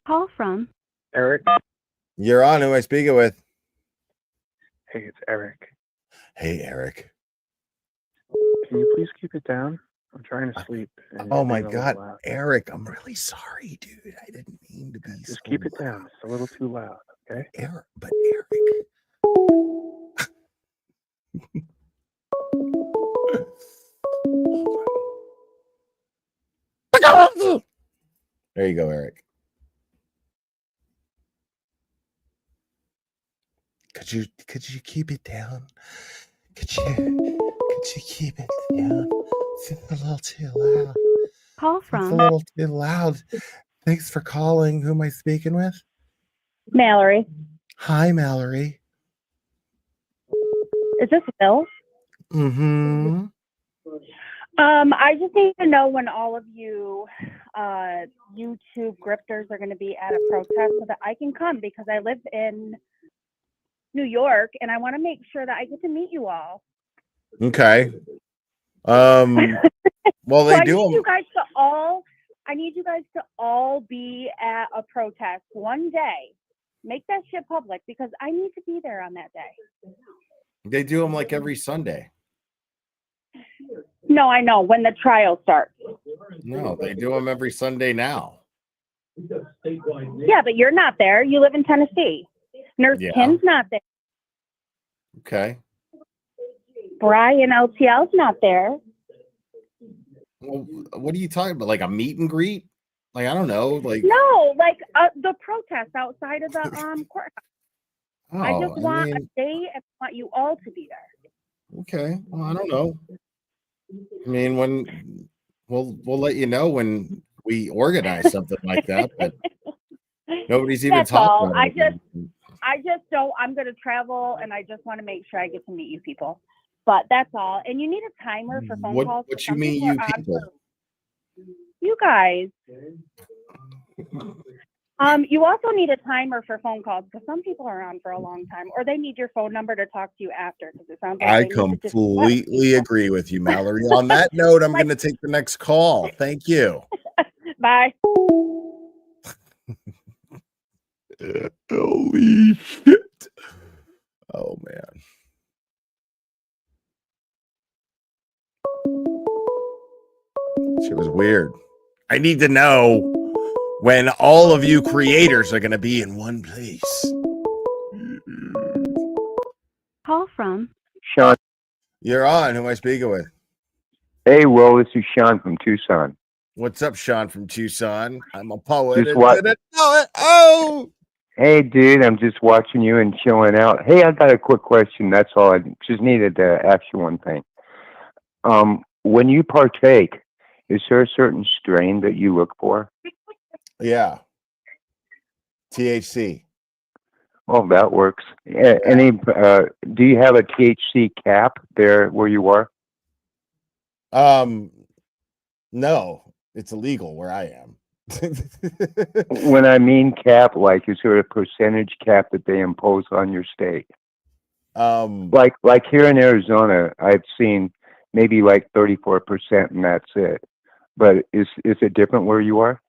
Call from
Eric.
You're on. Who am I speaking with?
Hey, it's Eric.
Hey, Eric.
Can you please keep it down? I'm trying to sleep. And
Oh my God, Eric, I'm really sorry, dude. I didn't mean to be.
Just keep it down. It's a little too loud, okay?
Eric. There you go, Eric. Could you keep it down? Could you keep it down? It's a little too loud.
Call from
It's a little too loud. Thanks for calling. Who am I speaking with?
Mallory.
Hi, Mallory.
Is this Phil?
Mm-hmm.
I just need to know when all of you YouTube grifters are going to be at a protest so that I can come, because I live in New York and I want to make sure that I get to meet you all.
Okay. Well, they
so
do.
I need you guys to all be at a protest one day. Make that shit public because I need to be there on that day.
They do them like every Sunday.
No, I know when the trial starts.
No, they do them every Sunday now.
Yeah, but you're not there. You live in Tennessee. Nurse Kim's not there.
Okay.
Brian LTL's not there.
Well, what are you talking about? Like a meet and greet? Like, I don't know. Like
no, like the protest outside of the courthouse.
Oh,
I just want a day and want you all to be there.
Okay. Well, I don't know. I mean, when we'll let you know when we organize something like that, but nobody's even talking about it.
I just don't. I'm going to travel, and I just want to make sure I get to meet you people. But that's all. And you need a timer for phone calls.
What you mean, you people?
You guys. You also need a timer for phone calls because some people are on for a long time, or they need your phone number to talk to you after. Because it sounds like
I completely agree with you, Mallory. On that note, I'm going to take the next call. Thank you.
Bye.
Holy shit! Oh man. Shit was weird. I need to know when all of you creators are going to be in one place.
Call from
Sean.
You're on. Who am I speaking with?
Hey, Will, this is Sean from Tucson.
What's up, Sean from Tucson? I'm a poet
Just
and
what?
didn't know it. Oh,
Hey, dude, I'm just watching you and chilling out. Hey, I got a quick question. That's all. I just needed to ask you one thing. When you partake, is there a certain strain that you look for?
yeah. THC.
Well, that works. Any? Do you have a THC cap there where you are?
No, it's illegal where I am.
When I mean cap, like, is there a percentage cap that they impose on your state? Like here in Arizona, I've seen maybe like 34%, and that's it. But is it different where you are?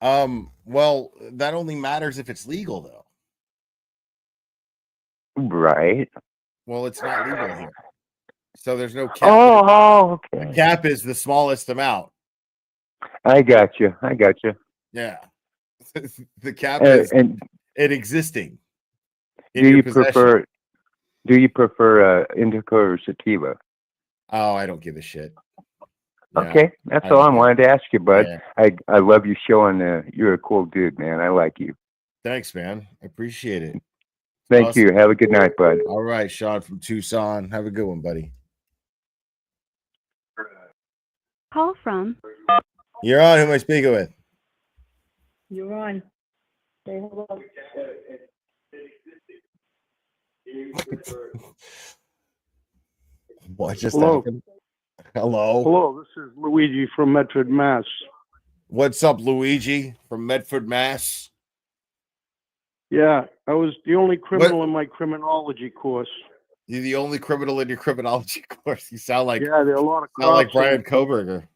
Well, that only matters if it's legal, though.
Right.
Well, it's not legal here, so there's no cap.
Oh, okay.
The cap is the smallest amount.
I got you.
Yeah, the cap is
And
it existing in
do
your
you
possession.
prefer indica or sativa?
Oh, I don't give a shit. Yeah,
Okay, that's
I
all I
don't care.
wanted to ask you, bud.
Yeah.
I love you showing. You're a cool dude, man. I like you.
Thanks, man. I appreciate it.
Thank
Awesome.
you. Have a good night, bud.
All right, Sean from Tucson. Have a good one, buddy.
Call from.
You're on. Who am I speaking with?
You're on. Say hello.
What just
Hello.
happened? Hello.
Hello, this is Luigi from Medford, Mass.
What's up, Luigi from Medford, Mass?
Yeah, I was the only criminal in my criminology course.
You're the only criminal in your criminology course. You sound like
Yeah, there are a lot of
like
cops
Brian
in-
Koberger.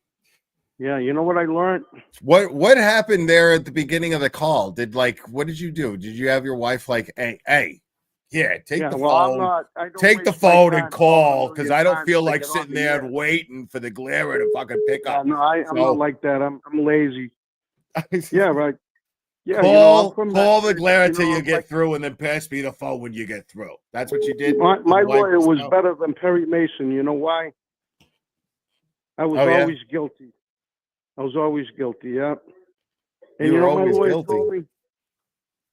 Yeah, you know what I learned?
What happened there at the beginning of the call? What did you do? Did you have your wife like, hey, yeah, take the phone,
I don't
take the
waste my
phone
time
and call
calling a
because
million
I don't
times
feel
to
like
get on
sitting
the
there
air.
and waiting for the Glare to fucking pick up.
No, I'm not like that. I'm lazy. Yeah, right. Yeah,
call
from
the
Medford,
Glare till you get
like,
through, and then pass me the phone when you get through. That's what you did.
my
Your wife
lawyer was
know?
better than Perry Mason. You know why? I was
Oh, yeah?
always guilty. I was always guilty, yeah. And
You
you
were
know what my
always
lawyer
guilty.
told me?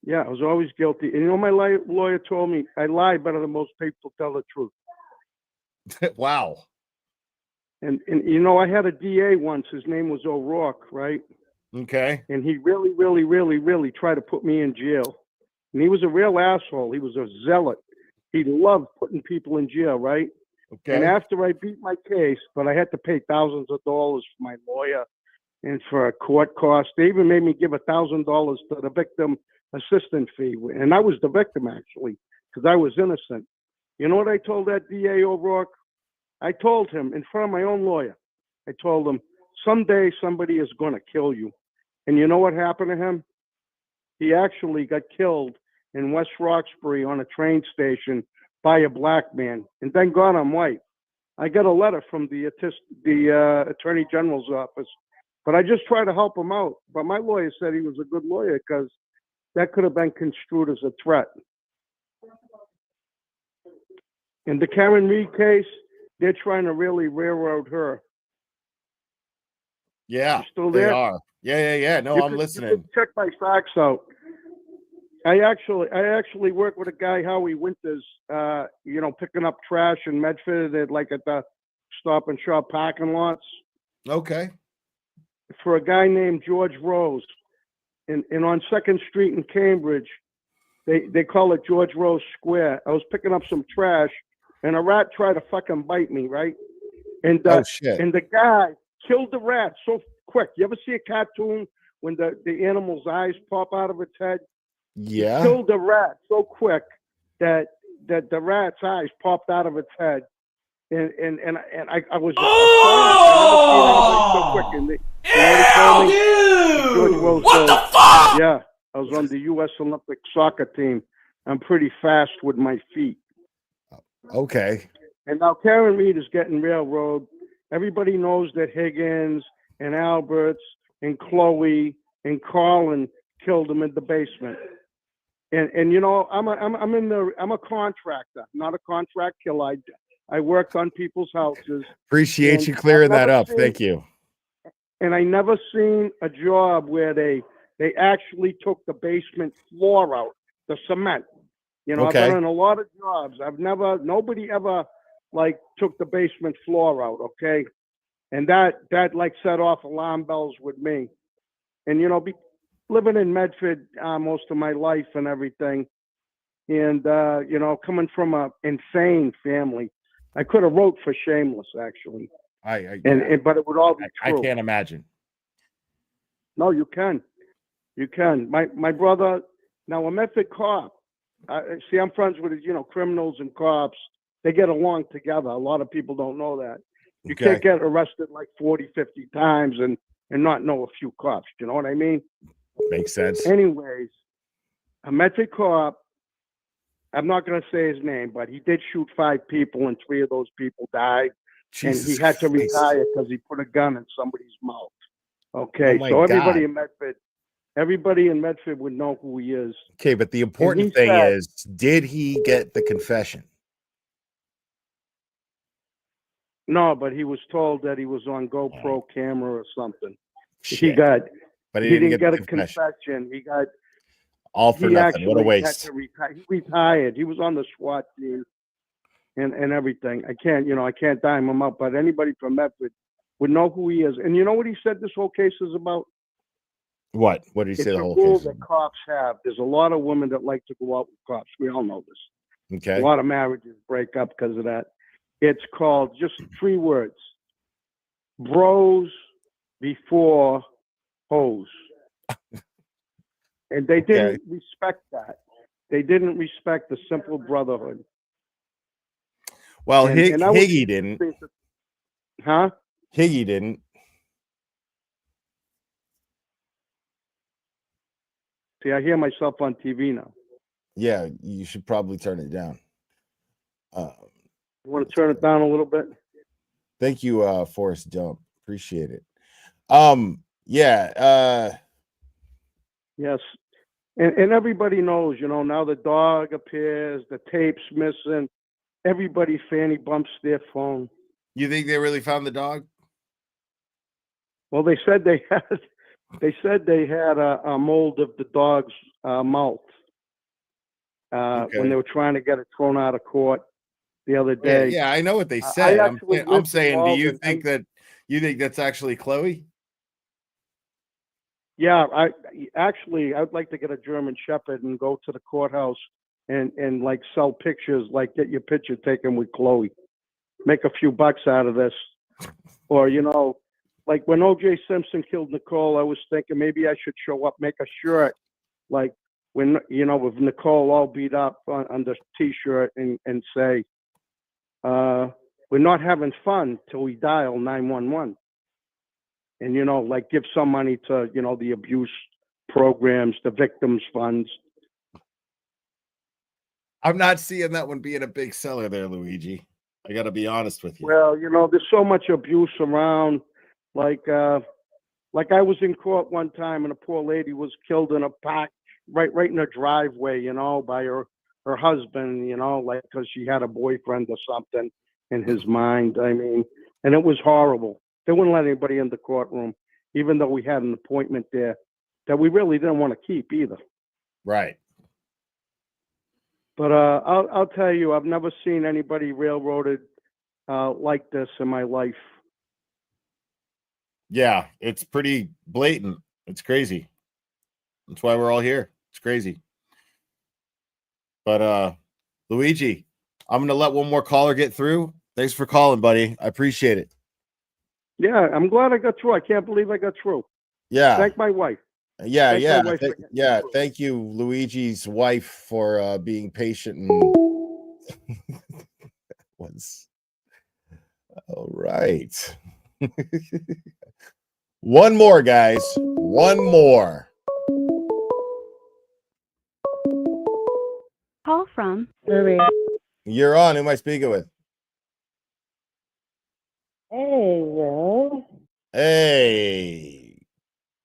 Yeah, I was always guilty. And you know what my lawyer told me? I lie better than most people tell the truth.
Wow.
And you know, I had a DA once. His name was O'Rourke, right?
Okay.
And he really, really, really, really tried to put me in jail. And he was a real asshole. He was a zealot. He loved putting people in jail, right?
Okay.
And after I beat my case, but I had to pay thousands of dollars for my lawyer and for a court cost. They even made me give $1,000 to the victim assistant fee. And I was the victim, actually, because I was innocent. You know what I told that DA O'Rourke? I told him in front of my own lawyer, I told him, someday somebody is going to kill you. And you know what happened to him? He actually got killed in West Roxbury on a train station by a black man. And thank God I'm white. I got a letter from the Attorney General's office, but I just tried to help him out. But my lawyer said he was a good lawyer because that could have been construed as a threat. In the Karen Reed case, they're trying to really railroad her.
Yeah,
still
they
there?
are. Yeah. No, I'm listening.
You can check my facts out. I actually work with a guy, Howie Winters, picking up trash in Medford at the Stop and Shop parking lots.
Okay.
For a guy named George Rose. And on 2nd Street in Cambridge, they call it George Rose Square. I was picking up some trash, and a rat tried to fucking bite me, right? And
Oh, shit.
And the guy killed the rat so quick. You ever see a cartoon when the animal's eyes pop out of its head?
Yeah.
He killed the rat so quick that the rat's eyes popped out of its head. And I was
Oh!
I never seen anybody so quick. And George Rose
What
goes,
the fuck?
yeah, I was on the U.S. Olympic soccer team. I'm pretty fast with my feet.
Okay.
And now Karen Reed is getting railroad. Everybody knows that Higgins and Alberts and Chloe and Colin killed him in the basement. And I'm a contractor, not a contract killer. I worked on people's houses.
Appreciate
And
you clearing
I've
that
never
up.
seen-
Thank you.
And I never seen a job where they actually took the basement floor out, the cement. You know,
Okay.
I've been in a lot of jobs. Nobody ever like took the basement floor out. Okay. And that like set off alarm bells with me. And, you know, living in Medford most of my life and everything. And, you know, coming from a insane family, I could have wrote for Shameless, actually. But it would all be
I
true.
can't imagine.
No, you can. You can. My brother, now a Medford cop. See, I'm friends with, you know, criminals and cops. They get along together. A lot of people don't know that. You
Okay.
can't get arrested like 40, 50 times and not know a few cops. You know what I mean?
Makes sense.
Anyways, a Medford cop, I'm not going to say his name, but he did shoot 5 people and 3 of those people died.
Jesus
and he had to
Christ.
retire because he put a gun in somebody's mouth. Okay,
Oh my
so everybody
God.
in Medford would know who he is.
Okay, but the important
he
thing
said-
is, did he get the confession?
No, but he was told that he was on GoPro camera or something. He
Shit.
got,
But
he didn't get a confession. He got,
All for
he
nothing. What a
actually had
waste.
to retire. He retired. He was on the SWAT team and everything. I can't dime him up, but anybody from Medford would know who he is. And you know what he said this whole case is about?
What? What did he say
It's
the
a
whole
rule
case?
that cops have. There's a lot of women that like to go out with cops. We all know this.
Okay.
A lot of marriages break up because of that. It's called just 3 words: bros before hoes. And they didn't respect that. They didn't respect the simple brotherhood.
Well,
And that was-
Higgy didn't.
Huh?
Higgy didn't.
See, I hear myself on TV now.
Yeah, you should probably turn it down.
You want to turn it down a little bit?
Thank you, Forrest Gump. Appreciate it. Yeah.
Yes. And everybody knows, you know, now the dog appears, the tape's missing. Everybody fanny bumps their phone.
You think they really found the dog?
Well, they said they had a mold of the dog's mouth when they were trying to get it thrown out of court the other day.
Yeah, I know what they said. I'm
lived
saying,
in
do you
Walden.
think that's actually Chloe?
Yeah, I'd like to get a German Shepherd and go to the courthouse and like sell pictures, like get your picture taken with Chloe, make a few bucks out of this, or you know, like when O.J. Simpson killed Nicole, I was thinking maybe I should show up, make a shirt, like when you know with Nicole all beat up on the T-shirt and say, we're not having fun till we dial 911. And, you know, like give some money to, you know, the abuse programs, the victims funds.
I'm not seeing that one being a big seller there, Luigi. I got to be honest with you.
Well, you know, there's so much abuse around. Like I was in court one time and a poor lady was killed in a park right in her driveway, you know, by her husband, you know, like because she had a boyfriend or something in his mind. I mean, and it was horrible. They wouldn't let anybody in the courtroom, even though we had an appointment there that we really didn't want to keep either.
Right.
But I'll tell you, I've never seen anybody railroaded like this in my life.
Yeah, it's pretty blatant. It's crazy. That's why we're all here. It's crazy. But Luigi, I'm gonna let one more caller get through. Thanks for calling, buddy. I appreciate it.
Yeah, I'm glad I got through. I can't believe I got through.
Yeah.
Thank my wife.
Yeah,
Thank
yeah,
my wife for getting me through.
Thank you, Luigi's wife, for being patient and was all right. One more, guys. One more.
Call from
You're on. Who am I speaking with?
Hey, Will.
Hey.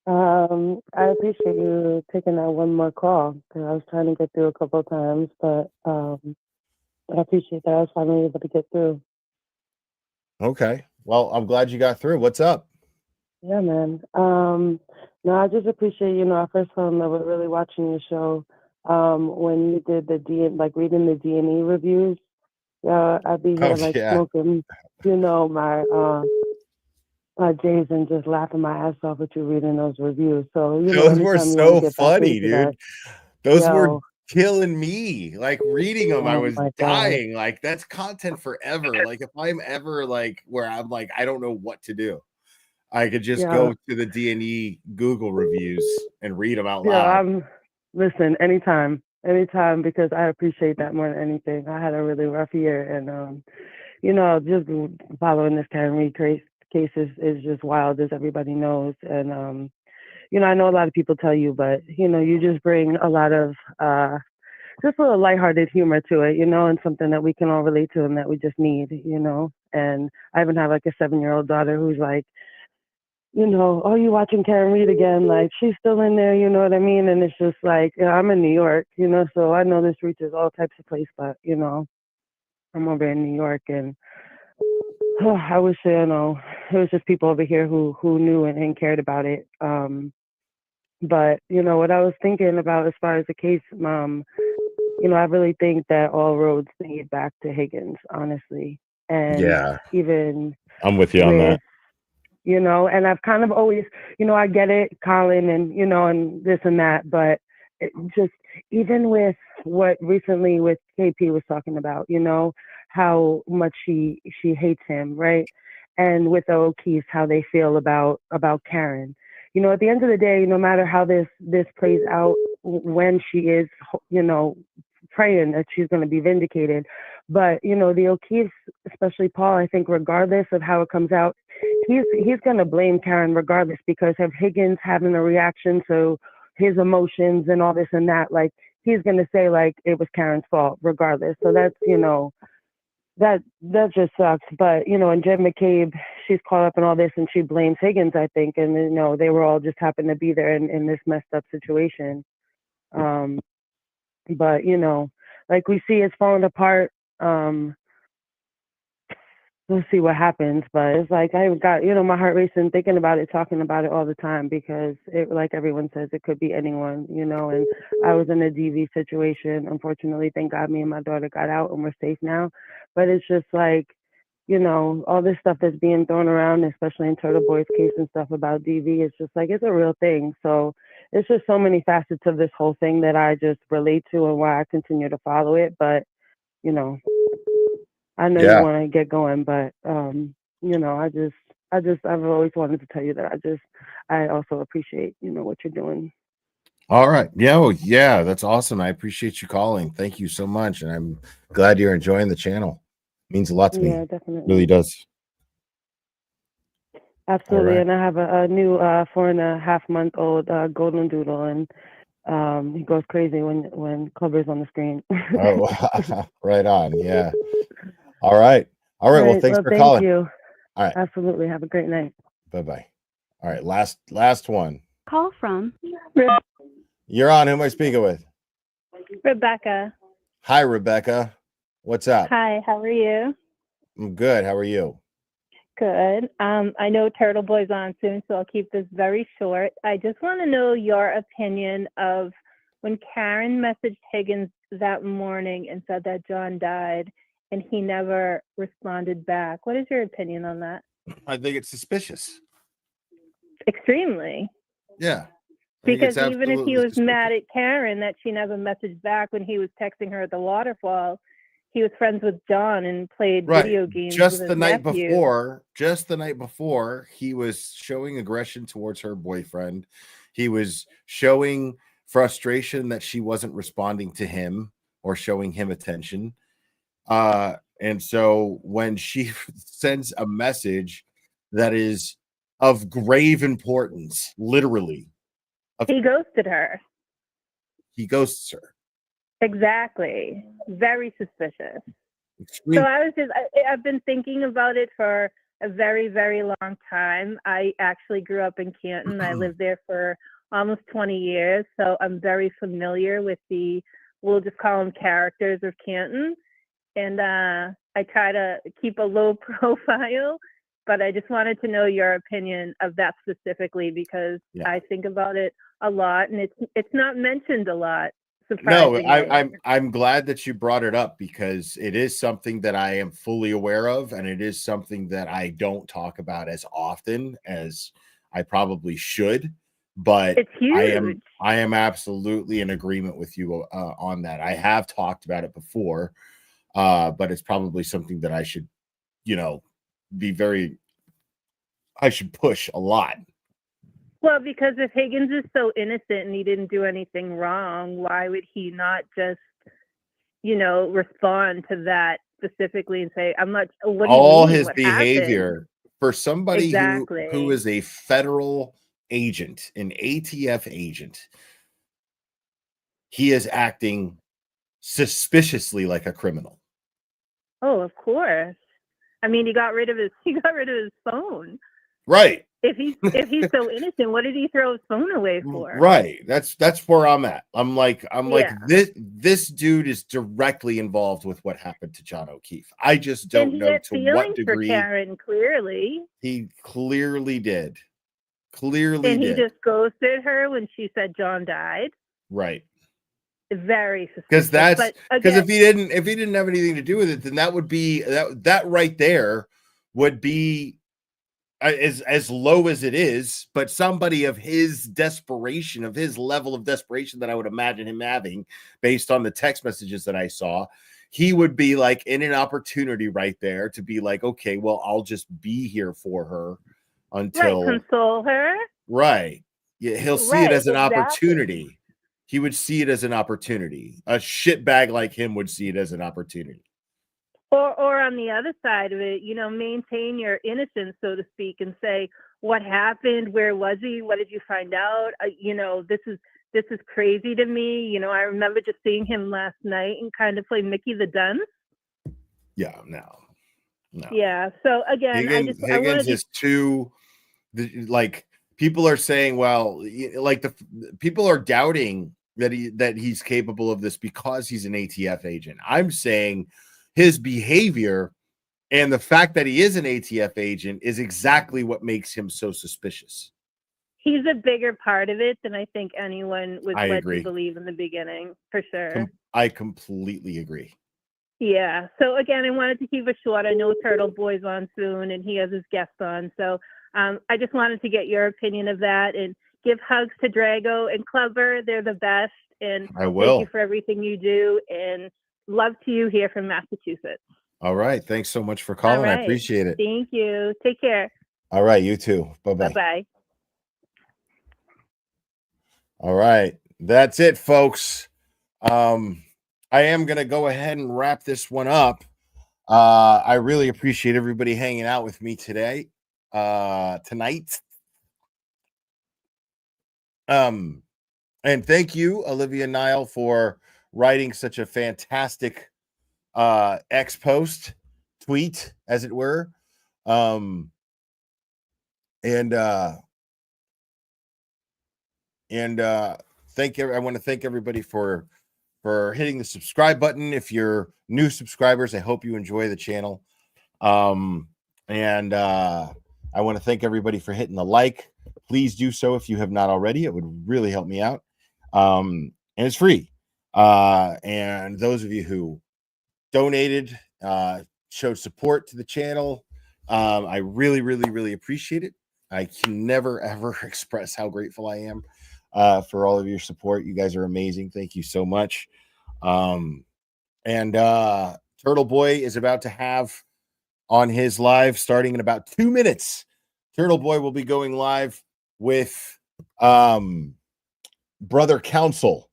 I appreciate you taking that one more call because I was trying to get through a couple of times, but I appreciate that I was finally able to get through.
Okay. Well, I'm glad you got through. What's up?
Yeah, man. No, I just appreciate, I first fell in love with really watching your show. When you did reading the D&E reviews, I'd be
Oh
here like
yeah.
smoking, my J's and just laughing my ass off with you reading those reviews. So,
Those were
anytime you want to
so
get back
funny,
into that,
dude. Those were
yo,
killing me. Like reading them, I
oh
was
my God.
dying. Like that's content forever. Like if I'm ever like where I'm like I don't know what to do, I could just
Yeah.
go to the D&E Google reviews and read them out
Yeah,
loud.
listen, anytime, because I appreciate that more than anything. I had a really rough year, and just following this Karen Reed case is just wild, as everybody knows. And I know a lot of people tell you, but you just bring a lot of just a little lighthearted humor to it, and something that we can all relate to and that we just need. And I even have like a 7-year-old daughter who's like, oh, you watching Karen Reed again? Like, she's still in there, you know what I mean? And it's just like, I'm in New York, so I know this reaches all types of places, but, I'm over in New York, and I wish, it was just people over here who knew and cared about it. But, what I was thinking about as far as the case, I really think that all roads lead back to Higgins, honestly. And
Yeah,
even
I'm with you on
with
that.
and I've kind of always, I get it, Colin, and, and this and that, but it just, even with what recently with KP was talking about, how much she hates him, right? And with the O'Keefes, how they feel about Karen. At the end of the day, no matter how this plays out, when she is, praying that she's going to be vindicated. But, the O'Keefes, especially Paul, I think regardless of how it comes out, he's going to blame Karen regardless, because of Higgins having a reaction to his emotions and all this and that. Like, he's going to say like it was Karen's fault regardless. So that's, that just sucks. But, and Jen McCabe, she's caught up in all this and she blames Higgins, I think. And, they were all just happened to be there in this messed up situation. But, like we see it's falling apart. We'll see what happens. But it's like I got, my heart racing thinking about it, talking about it all the time, because it, like everyone says, it could be anyone, and I was in a DV situation. Unfortunately, thank God me and my daughter got out and we're safe now. But it's just like, all this stuff that's being thrown around, especially in Turtle Boy's case and stuff about DV, it's just like, it's a real thing. So it's just so many facets of this whole thing that I just relate to and why I continue to follow it. But, I know you
Yeah.
want to get going, but, I've always wanted to tell you that I also appreciate, what you're doing.
All right. Yeah. Well, yeah. That's awesome. I appreciate you calling. Thank you so much. And I'm glad you're enjoying the channel. It means a lot to me.
Yeah,
It
definitely.
really does.
Absolutely.
All right.
And I have a new 4.5-month-old golden doodle, and he goes crazy when Clubber's on the screen.
Oh, right on. Yeah. All right. All right. Well, thanks for
thank
calling.
you.
All right.
Absolutely. Have a great night.
Bye-bye. All right. Last one.
Call from
You're on. Who am I speaking with?
Rebecca.
Hi, Rebecca. What's up?
Hi, how are you?
I'm good. How are you?
Good. I know Turtle Boy's on soon, so I'll keep this very short. I just want to know your opinion of when Karen messaged Higgins that morning and said that John died and he never responded back. What is your opinion on that?
I think it's suspicious.
Extremely.
Yeah.
Because even if he was mad at Karen that she never messaged back when he was texting her at the waterfall, he was friends with John and played video games with his nephew.
Just the night before, he was showing aggression towards her boyfriend. He was showing frustration that she wasn't responding to him or showing him attention. And so when she sends a message that is of grave importance, literally,
he ghosted her.
He ghosts her.
Exactly. Very suspicious.
Extreme.
So I've been thinking about it for a very, very long time. I actually grew up in Canton. I lived there for almost 20 years. So I'm very familiar with we'll just call them characters of Canton. And
I try to keep a low profile, but I just wanted to know your opinion of that specifically because I think about it a lot, and it's not mentioned a lot.
No,
Surprisingly.
I'm glad that you brought it up because it is something that I am fully aware of, and it is something that I don't talk about as often as I probably should. But
It's huge.
I am absolutely in agreement with you on that. I have talked about it before, but it's probably something that I should, I should push a lot.
Well, because if Higgins is so innocent and he didn't do anything wrong, why would he not just, respond to that specifically and say, "I'm not." What do you
All
mean?
his
What happened?
behavior for somebody who
Exactly.
is a federal agent, an ATF agent, he is acting suspiciously like a criminal.
Oh, of course. I mean, he got rid of his phone.
Right.
If he's so innocent, what did he throw his phone away for?
Right. That's where I'm at. I'm like
Yeah.
this dude is directly involved with what happened to John O'Keefe. I just
And
don't
he
know
had
to what
feelings for
degree.
Karen, clearly.
He clearly did. Clearly
And he
did.
just ghosted her when she said John died.
Right.
Very suspicious.
Because if he didn't have anything to do with it, then that would be that right there would be as low as it is, but somebody of his desperation, of his level of desperation that I would imagine him having based on the text messages that I saw, he would be like in an opportunity right there to be like, okay, well, I'll just be here for her until
console her.
Right. Yeah, he'll see it as an
exactly.
opportunity. He would see it as an opportunity. A shitbag like him would see it as an opportunity.
Or on the other side of it, maintain your innocence, so to speak, and say, what happened? Where was he? What did you find out? This is crazy to me. I remember just seeing him last night and kind of play Mickey the Dunce.
Yeah, no.
Yeah. So again,
Higgins is too, like, people are saying, well, like the people are doubting that he's capable of this because he's an ATF agent. I'm saying his behavior and the fact that he is an ATF agent is exactly what makes him so suspicious.
He's a bigger part of it than I think anyone was
I
led
agree.
to believe in the beginning, for sure.
I completely agree.
Yeah. So again, I wanted to keep it short. I know Turtle Boy's on soon and he has his guest on. So I just wanted to get your opinion of that and give hugs to Drago and Clever. They're the best. And
I will.
Thank you for everything you do. And love to you here from Massachusetts.
All right. Thanks so much for calling.
Right.
I appreciate it.
Thank you. Take care.
All right. You too. Bye-bye.
Bye-bye.
All right. That's it, folks. I am going to go ahead and wrap this one up. I really appreciate everybody hanging out with me tonight. And thank you, Olivia Nile, for writing such a fantastic X post tweet, as it were. I want to thank everybody for hitting the subscribe button. If you're new subscribers, I hope you enjoy the channel. I want to thank everybody for hitting the like. Please do so if you have not already. It would really help me out. And it's free. And those of you who donated, showed support to the channel, I really, really, really appreciate it. I can never, ever express how grateful I am for all of your support. You guys are amazing. Thank you so much. Turtle Boy is about to have on his live starting in about 2 minutes. Turtle Boy will be going live with Brother Counsel.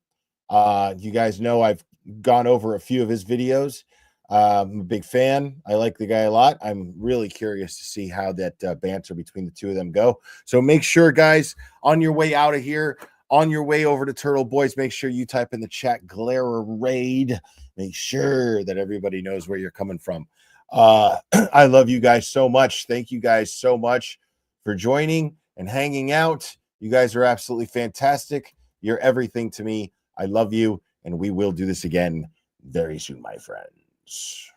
You guys know I've gone over a few of his videos. I'm a big fan. I like the guy a lot. I'm really curious to see how that banter between the two of them go. So make sure, guys, on your way out of here, on your way over to Turtle Boys, make sure you type in the chat Glare Raid. Make sure that everybody knows where you're coming from. I love you guys so much. Thank you guys so much for joining and hanging out. You guys are absolutely fantastic. You're everything to me. I love you, and we will do this again very soon, my friends.